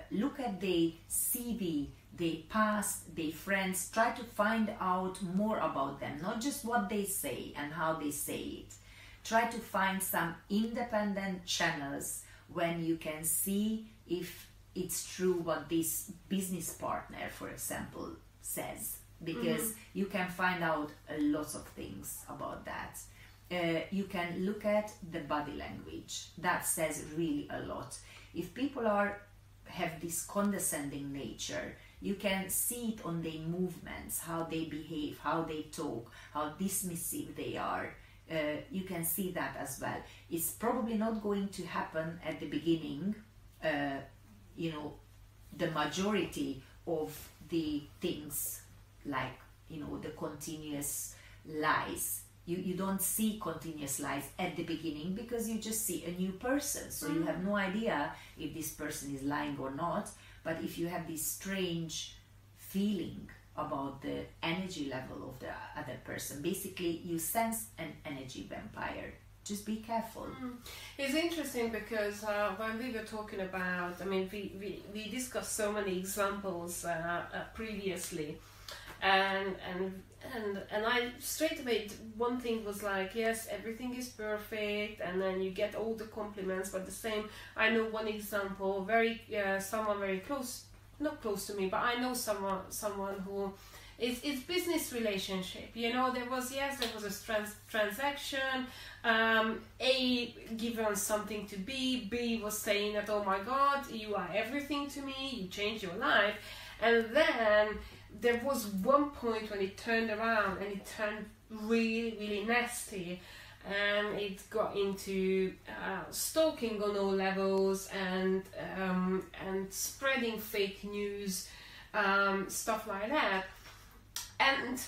look at the CV, their past, their friends. Try to find out more about them, not just what they say and how they say it. Try to find some independent channels when you can see if it's true what this business partner, for example, says, because you can find out a lot of things about that. You can look at the body language. That says really a lot. If people have this condescending nature, you can see it on their movements, how they behave, how they talk, how dismissive they are. You can see that as well. It's probably not going to happen at the beginning. The majority of the things, like the continuous lies, you don't see continuous lies at the beginning, because you just see a new person, so you have no idea if this person is lying or not. But if you have this strange feeling about the energy level of the other person, basically you sense an energy vampire. Just be careful. It's interesting because when we were talking about, we discussed so many examples previously, and I straight away, one thing was like, yes, everything is perfect, and then you get all the compliments, but the same, I know one example, someone very close, not close to me, but I know someone who it's business relationship. There was a transaction. A given something to B was saying that, oh my God, you are everything to me, you changed your life. And then there was one point when it turned around and it turned really, really nasty, and it got into stalking on all levels and spreading fake news, stuff like that. And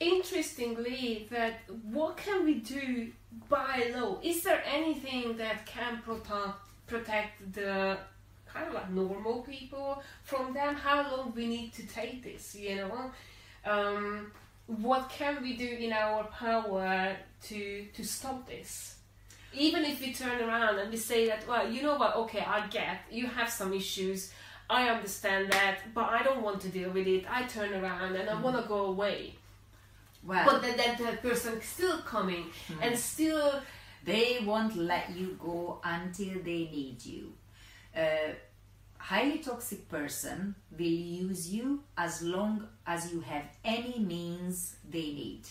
interestingly, that what can we do by law? Is there anything that can protect the kind of like normal people from them? How long we need to take this, what can we do in our power to stop this? Even if we turn around and we say that, well, you know what, okay, I get you have some issues, I understand that, but I don't want to deal with it. I turn around and I want to go away. Well, but that person is still coming and still... They won't let you go until they need you. A highly toxic person will use you as long as you have any means they need.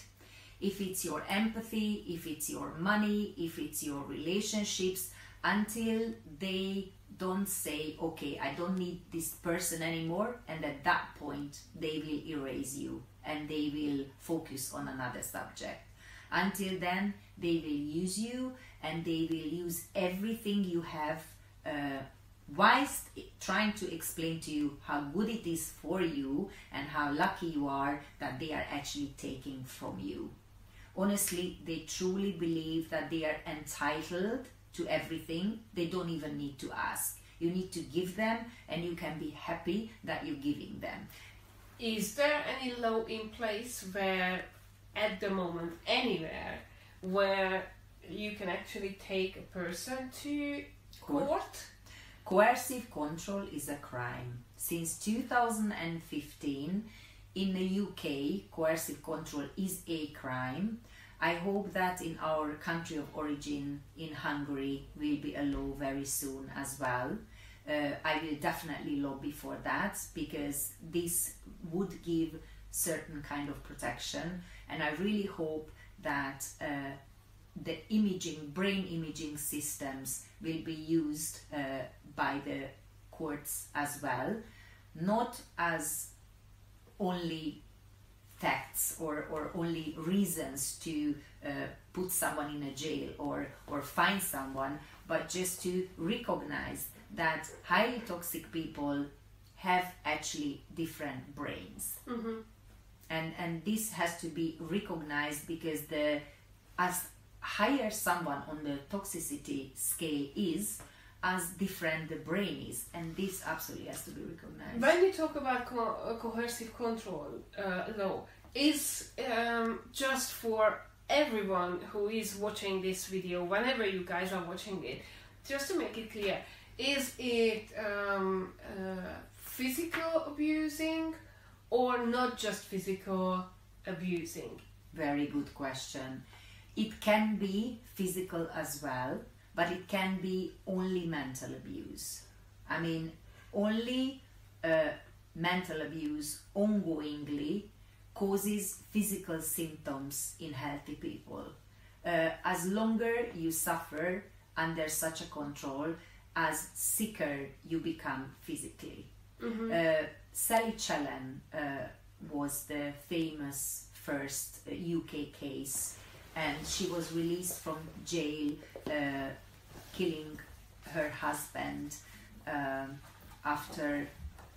If it's your empathy, if it's your money, if it's your relationships, until they don't say, okay, I don't need this person anymore, and at that point they will erase you and they will focus on another subject. Until then, they will use you and they will use everything you have, whilst trying to explain to you how good it is for you and how lucky you are that they are actually taking from you. Honestly, they truly believe that they are entitled to everything. They don't even need to ask. You need to give them, and you can be happy that you're giving them. Is there any law in place where, at the moment, anywhere, where you can actually take a person to court? Coercive control is a crime. Since 2015, in the UK, coercive control is a crime. I hope that in our country of origin, in Hungary, will be a law very soon as well. I will definitely lobby for that, because this would give certain kind of protection, and I really hope that the brain imaging systems will be used by the courts as well, not as only facts or only reasons to put someone in a jail or fine someone, but just to recognize that highly toxic people have actually different brains. And this has to be recognized, because as higher someone on the toxicity scale is, as different the brain is, and this absolutely has to be recognized. When you talk about coercive control law, is just for everyone who is watching this video, whenever you guys are watching it, just to make it clear, is it physical abusing or not just physical abusing? Very good question. It can be physical as well, but it can be only mental abuse. I mean, only mental abuse ongoingly causes physical symptoms in healthy people. As longer you suffer under such a control, as sicker you become physically. Sally Challen was the famous first UK case, and she was released from jail, killing her husband after,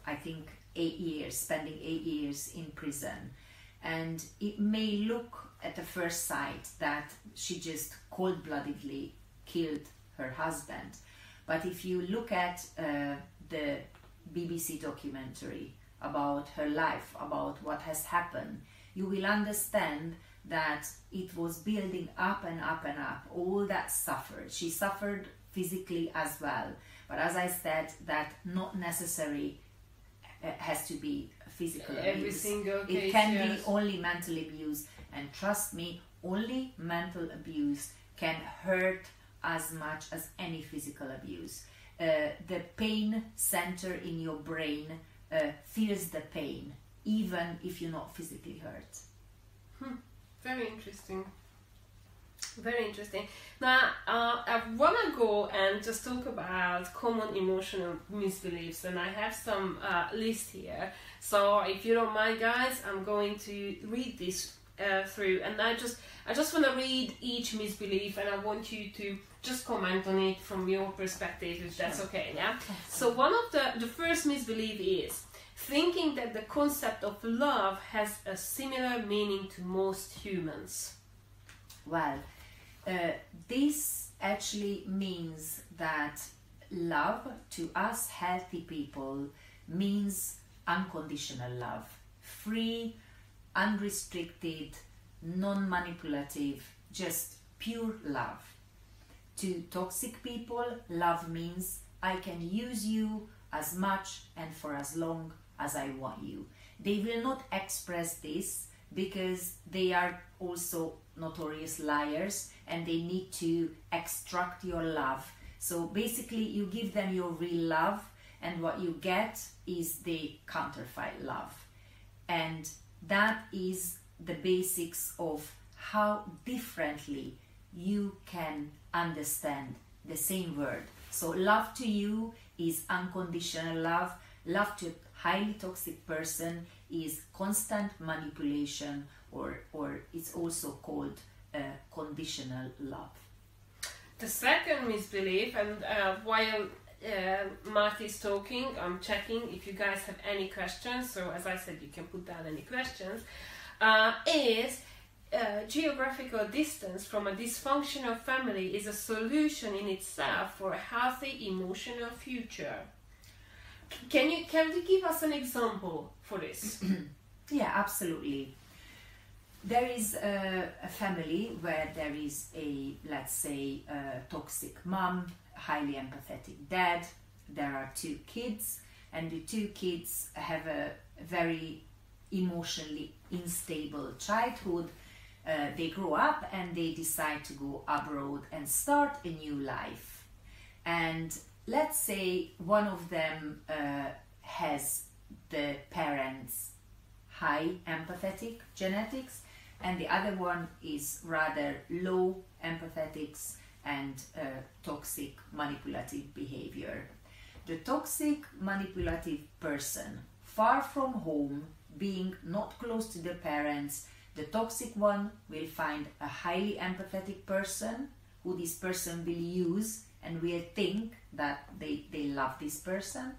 I think, 8 years, spending 8 years in prison. And it may look at the first sight that she just cold-bloodedly killed her husband, but if you look at the BBC documentary about her life, about what has happened, you will understand that it was building up and up and up, all that suffered. She suffered physically as well, but as I said, that not necessarily has to be physical abuse. Every single case, it can be only mental abuse, and trust me, only mental abuse can hurt as much as any physical abuse. The pain center in your brain feels the pain, even if you're not physically hurt. Very interesting. Very interesting. Now, I want to go and just talk about common emotional misbeliefs, and I have some list here. So, if you don't mind, guys, I'm going to read this through, and I just want to read each misbelief, and I want you to just comment on it from your perspective, if that's okay. Yeah. So, one of the first misbelief is thinking that the concept of love has a similar meaning to most humans. Well, this actually means that love to us healthy people means unconditional love, free, unrestricted, non-manipulative, just pure love. To toxic people, love means I can use you as much and for as long as I want you. They will not express this because they are also notorious liars and they need to extract your love. So basically you give them your real love, and what you get is the counterfeit love. And that is the basics of how differently you can understand the same word. So love to you is unconditional love. Love to a highly toxic person is constant manipulation, or it's also called conditional love. The second misbelief, and while Marta is talking, I'm checking if you guys have any questions, so as I said, you can put down any questions, is geographical distance from a dysfunctional family is a solution in itself for a healthy emotional future. Can you give us an example for this? Yeah, absolutely. There is a family where there is a, let's say, toxic mom, highly empathetic dad. There are 2 kids, and the 2 kids have a very emotionally unstable childhood. They grow up and they decide to go abroad and start a new life. And let's say one of them has the parents' high empathetic genetics, and the other one is rather low empathetics and toxic manipulative behavior. The toxic manipulative person, far from home, being not close to the parents, the toxic one will find a highly empathetic person who this person will use and will think that they love this person.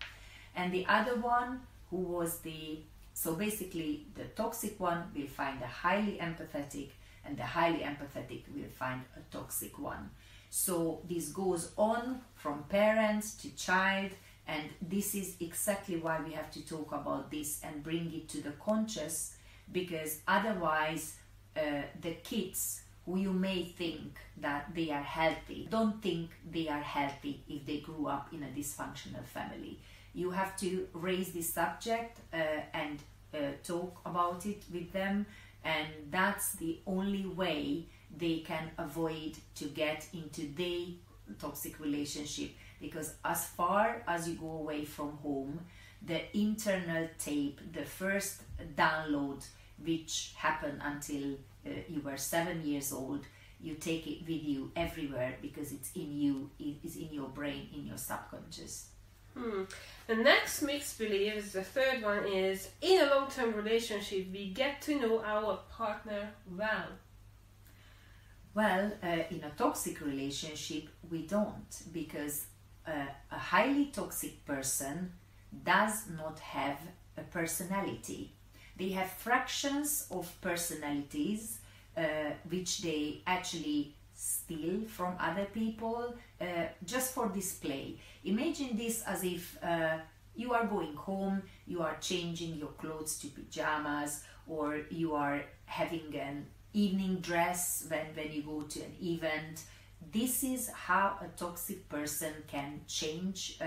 And the other one who was so basically the toxic one will find a highly empathetic, and the highly empathetic will find a toxic one. So this goes on from parents to child, and this is exactly why we have to talk about this and bring it to the conscious, because otherwise the kids who you may think that they are healthy don't think they are healthy if they grew up in a dysfunctional family. You have to raise this subject and talk about it with them, and that's the only way they can avoid to get into their toxic relationship because as far as you go away from home, the internal tape, the first download which happened until you were 7 years old, you take it with you everywhere because it's in you, it's in your brain, in your subconscious. The next mixed belief is the third one is, in a long-term relationship we get to know our partner well. Well, in a toxic relationship we don't, because a highly toxic person does not have a personality. They have fractions of personalities which they actually steal from other people just for display. Imagine this as if you are going home, you are changing your clothes to pajamas, or you are having an evening dress when you go to an event. This is how a toxic person can change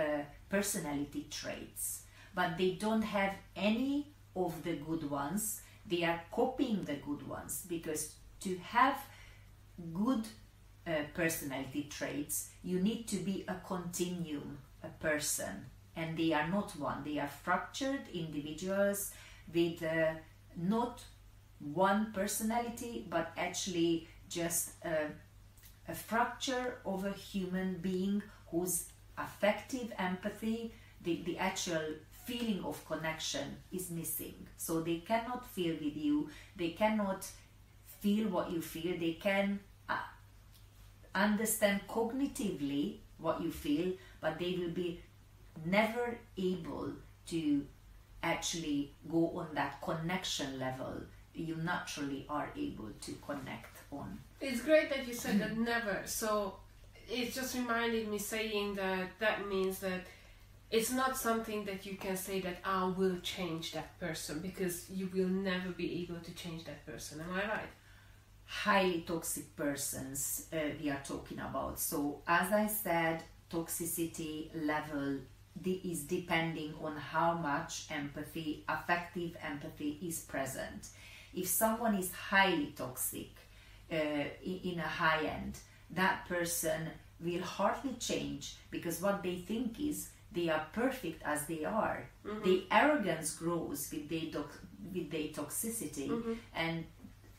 personality traits, but they don't have any of the good ones. They are copying the good ones, because to have good personality traits you need to be a continuum, a person, and they are not one. They are fractured individuals with not one personality, but actually just a fracture of a human being whose affective empathy, the actual feeling of connection is missing. So they cannot feel with you, they cannot feel what you feel, they can understand cognitively what you feel, but they will be never able to actually go on that connection level you naturally are able to connect on. It's great that you said that never. So it just reminded me saying that means that it's not something that you can say that I will change that person, because you will never be able to change that person. Am I right? Highly toxic persons we are talking about. So as I said, toxicity level is depending on how much empathy, affective empathy is present. If someone is highly toxic in a high end, that person will hardly change, because what they think is they are perfect as they are. The arrogance grows with their toxicity, and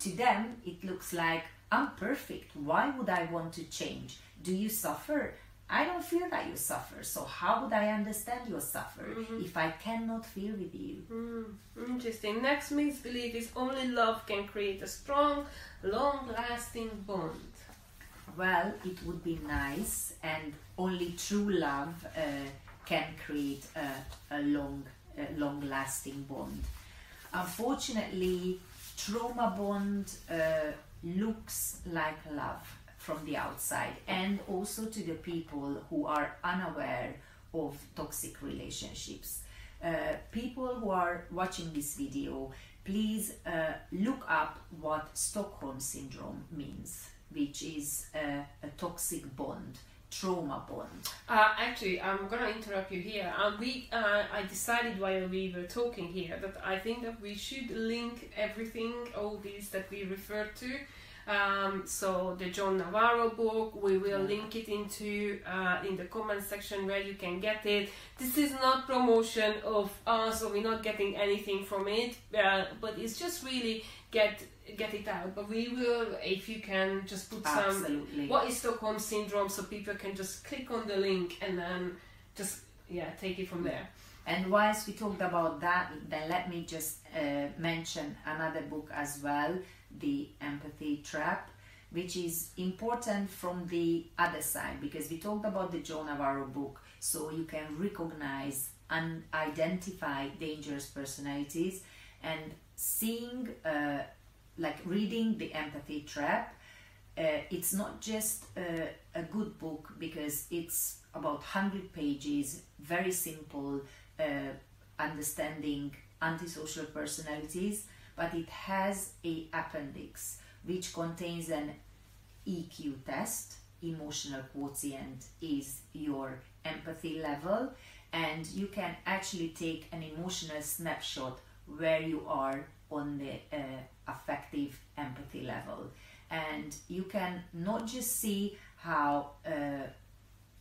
to them it looks like, I'm perfect, why would I want to change? Do you suffer? I don't feel that you suffer, so how would I understand your suffer if I cannot feel with you? Interesting. Next misbelief is, only love can create a strong, long-lasting bond. Well, it would be nice, and only true love can create a long-lasting bond. Unfortunately, trauma bond looks like love from the outside, and also to the people who are unaware of toxic relationships. People who are watching this video, please look up what Stockholm Syndrome means, which is a toxic bond, trauma bond. Actually, I'm gonna interrupt you here. I decided while we were talking here that I think that we should link everything, all these that we referred to. So the John Navarro book, we will link it into in the comment section where you can get it. This is not promotion of us, or we're not getting anything from it, but it's just really get it out. But we will, if you can just put some, what is Stockholm Syndrome, so people can just click on the link and then just take it from there. And whilst we talked about that, then let me just mention another book as well, The Empathy Trap, which is important from the other side, because we talked about the Joe Navarro book, so you can recognize and identify dangerous personalities, and seeing like reading The Empathy Trap, it's not just a good book because it's about 100 pages, very simple, understanding antisocial personalities, but it has an appendix which contains an EQ test. Emotional quotient is your empathy level, and you can actually take an emotional snapshot where you are on the affective empathy level, and you can not just see how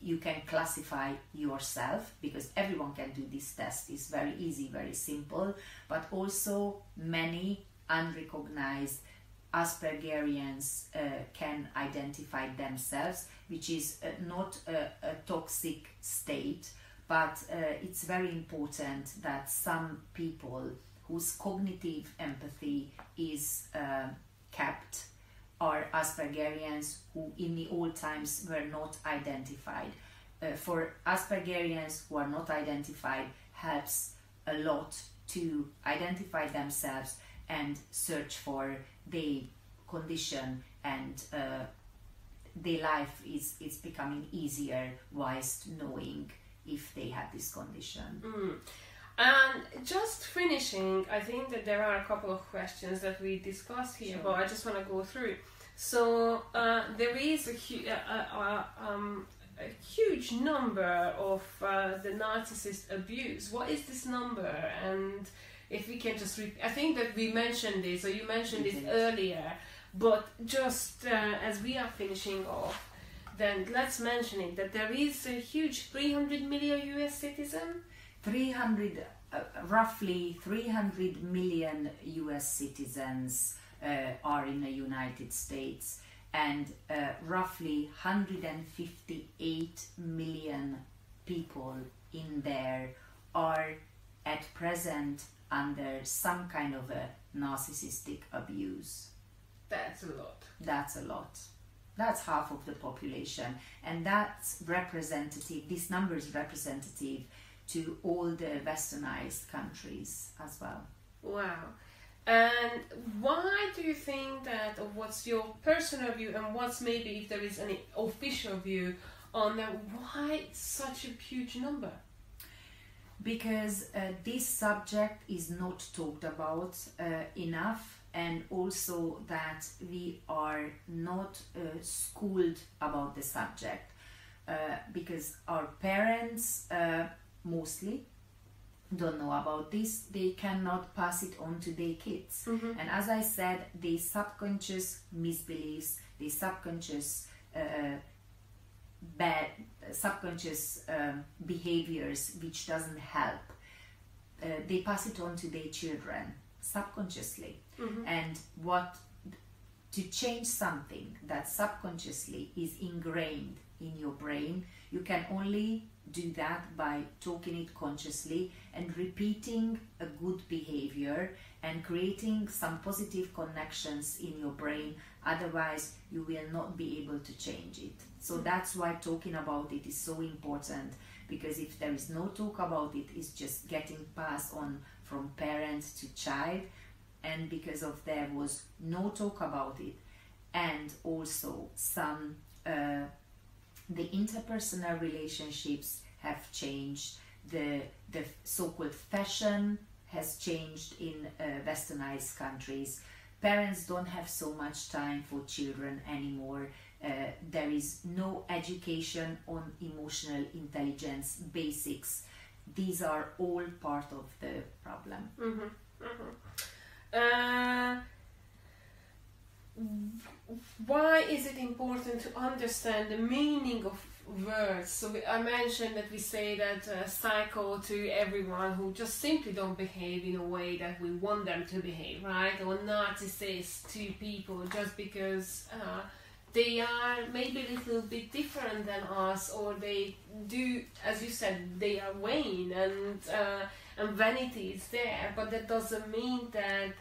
you can classify yourself, because everyone can do this test. It's very easy, very simple, but also many unrecognized Aspergerians can identify themselves, which is not a toxic state, but it's very important that some people whose cognitive empathy is kept are Aspergerians who in the old times were not identified. For Aspergerians who are not identified, helps a lot to identify themselves and search for their condition, and their life is becoming easier whilst knowing if they have this condition. And just finishing, I think that there are a couple of questions that we discussed here, Sure. but I just want to go through. So there is a huge number of the narcissist abuse. What is this number? And if we can just I think that we mentioned this, or you mentioned it earlier, but just as we are finishing off, then let's mention it, that there is a huge 300 million US citizen. Roughly 300 million US citizens are in the United States, and roughly 158 million people in there are at present under some kind of a narcissistic abuse. That's a lot. That's a lot. That's half of the population, and that's representative. This number is representative to all the westernized countries as well. Wow. And why do you think that, or what's your personal view, and what's maybe if there is any official view on that, why such a huge number? Because this subject is not talked about enough, and also that we are not schooled about the subject, because our parents mostly don't know about this. They cannot pass it on to their kids. Mm-hmm. And as I said, the subconscious misbeliefs, the subconscious behaviors which doesn't help, they pass it on to their children subconsciously. Mm-hmm. And to change something that subconsciously is ingrained in your brain, you can only do that by talking it consciously and repeating a good behavior and creating some positive connections in your brain. Otherwise, you will not be able to change it. So that's why talking about it is so important, because if there is no talk about it, it's just getting passed on from parent to child. And because of there was no talk about it, and also some the interpersonal relationships have changed, the so-called fashion has changed in westernized countries. Parents don't have so much time for children anymore. There is no education on emotional intelligence basics. These are all part of the problem. Mm-hmm. Mm-hmm. Why is it important to understand the meaning of words? So I mentioned that we say that psycho to everyone who just simply don't behave in a way that we want them to behave, right? Or narcissist to people just because they are maybe a little bit different than us, or they do, as you said, they are vain and vanity is there, but that doesn't mean that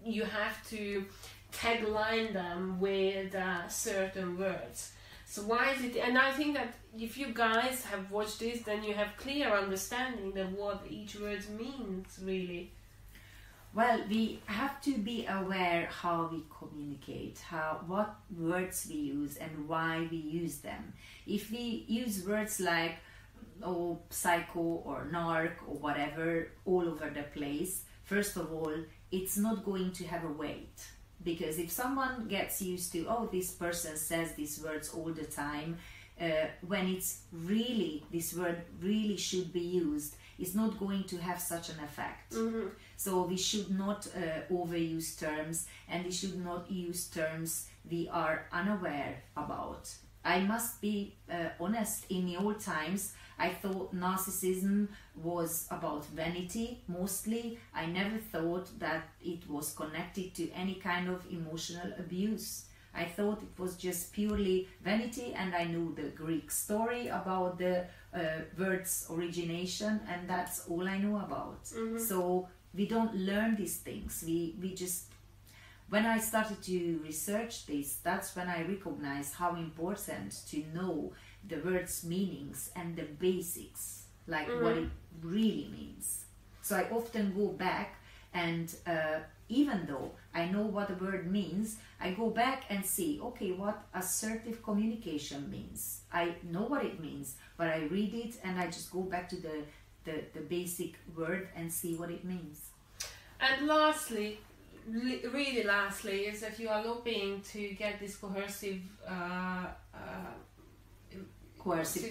you have to tagline them with certain words. So why is it? And I think that if you guys have watched this, then you have clear understanding of what each word means, really. Well, we have to be aware how we communicate, what words we use and why we use them. If we use words like psycho or narc or whatever all over the place, first of all, it's not going to have a weight. Because if someone gets used to, this person says these words all the time, when it's really, this word really should be used, it's not going to have such an effect. Mm-hmm. So we should not overuse terms, and we should not use terms we are unaware about. I must be honest, in the old times, I thought narcissism was about vanity mostly. I never thought that it was connected to any kind of emotional abuse. I thought it was just purely vanity, and I knew the Greek story about the word's origination, and that's all I know about. So we don't learn these things. We just, when I started to research this, that's when I recognized how important to know the word's meanings and the basics, like what it really means. So I often go back and even though I know what the word means, I go back and see, okay, what assertive communication means. I know what it means, but I read it and I just go back to the basic word and see what it means. And lastly, really lastly, is that you are lobbying to get this coercive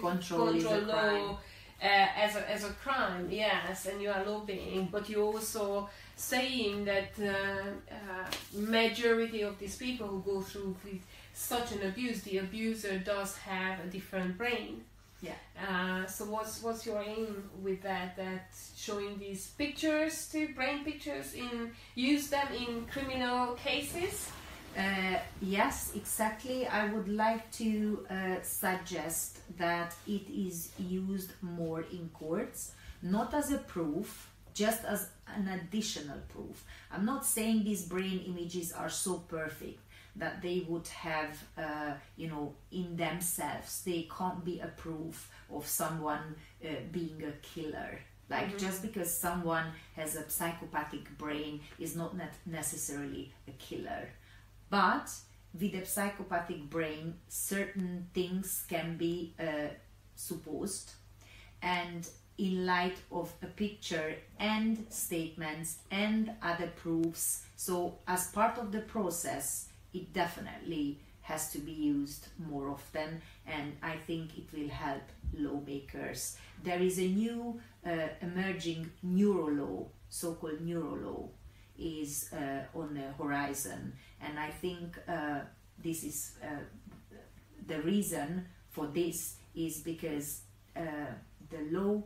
control is a crime. As a crime, yes, and you are lobbying, but you're also saying that majority of these people who go through with such an abuse, the abuser does have a different brain. Yeah. So what's your aim with that? That showing these pictures, brain pictures, use them in criminal cases? Yes, exactly. I would like to suggest that it is used more in courts, not as a proof, just as an additional proof. I'm not saying these brain images are so perfect that they would have, in themselves, they can't be a proof of someone being a killer. Like, just because someone has a psychopathic brain is not necessarily a killer. But with a psychopathic brain, certain things can be supposed, and in light of a picture and statements and other proofs, so as part of the process, it definitely has to be used more often, and I think it will help lawmakers. There is a new emerging neurolaw, so-called neurolaw, is on the horizon, and I think this is the reason for this is because the law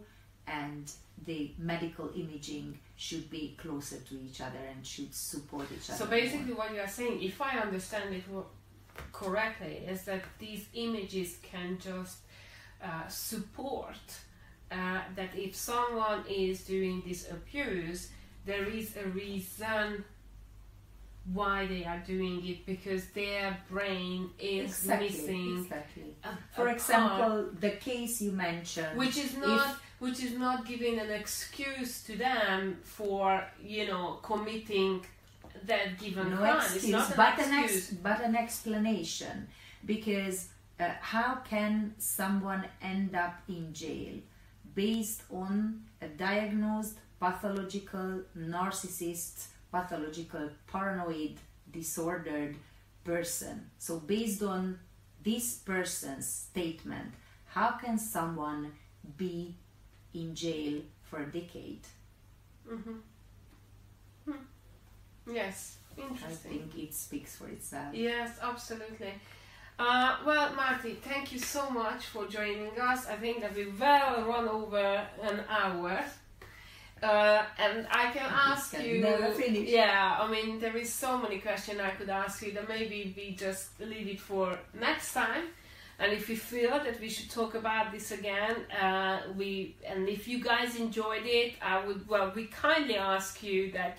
and the medical imaging should be closer to each other and should support each other. So basically what you are saying, if I understand it correctly, is that these images can just support that if someone is doing this abuse, there is a reason why they are doing it, because their brain is missing. Exactly. For example, the case you mentioned, which is not giving an excuse to them for committing that given crime. Excuse, it's not an excuse, but an explanation. Because how can someone end up in jail based on a diagnosed pathological narcissist, pathological paranoid disordered person? So based on this person's statement, how can someone be in jail for a decade? Yes, interesting. I think it speaks for itself. Yes, absolutely. Well, Marty, thank you so much for joining us. I think that we well run over an hour. And I can ask you, never finish. Yeah, I mean, there is so many questions I could ask you that maybe we just leave it for next time. And if you feel that we should talk about this again, and if you guys enjoyed it, we kindly ask you that,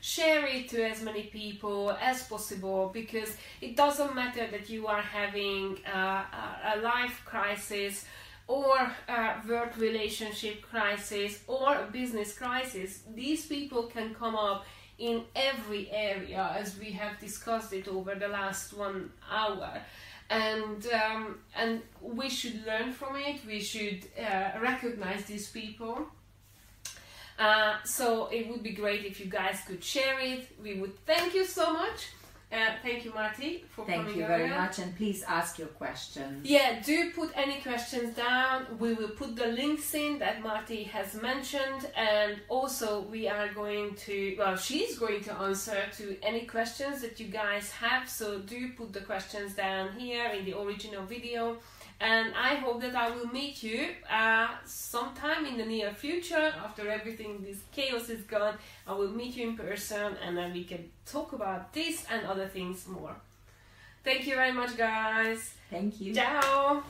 share it to as many people as possible, because it doesn't matter that you are having a life crisis, or a work relationship crisis, or a business crisis. These people can come up in every area, as we have discussed it over the last 1 hour. And we should learn from it. We should recognize these people. So it would be great if you guys could share it. We would thank you so much. Thank you, Marty, for coming over. Thank you very much, and please ask your questions. Yeah, do put any questions down. We will put the links in that Marty has mentioned, and also we are going to, well, she's going to answer to any questions that you guys have, so do put the questions down here in the original video. And I hope that I will meet you sometime in the near future, after everything, this chaos is gone. I will meet you in person, and then we can talk about this and other things more. Thank you very much, guys. Thank you. Ciao.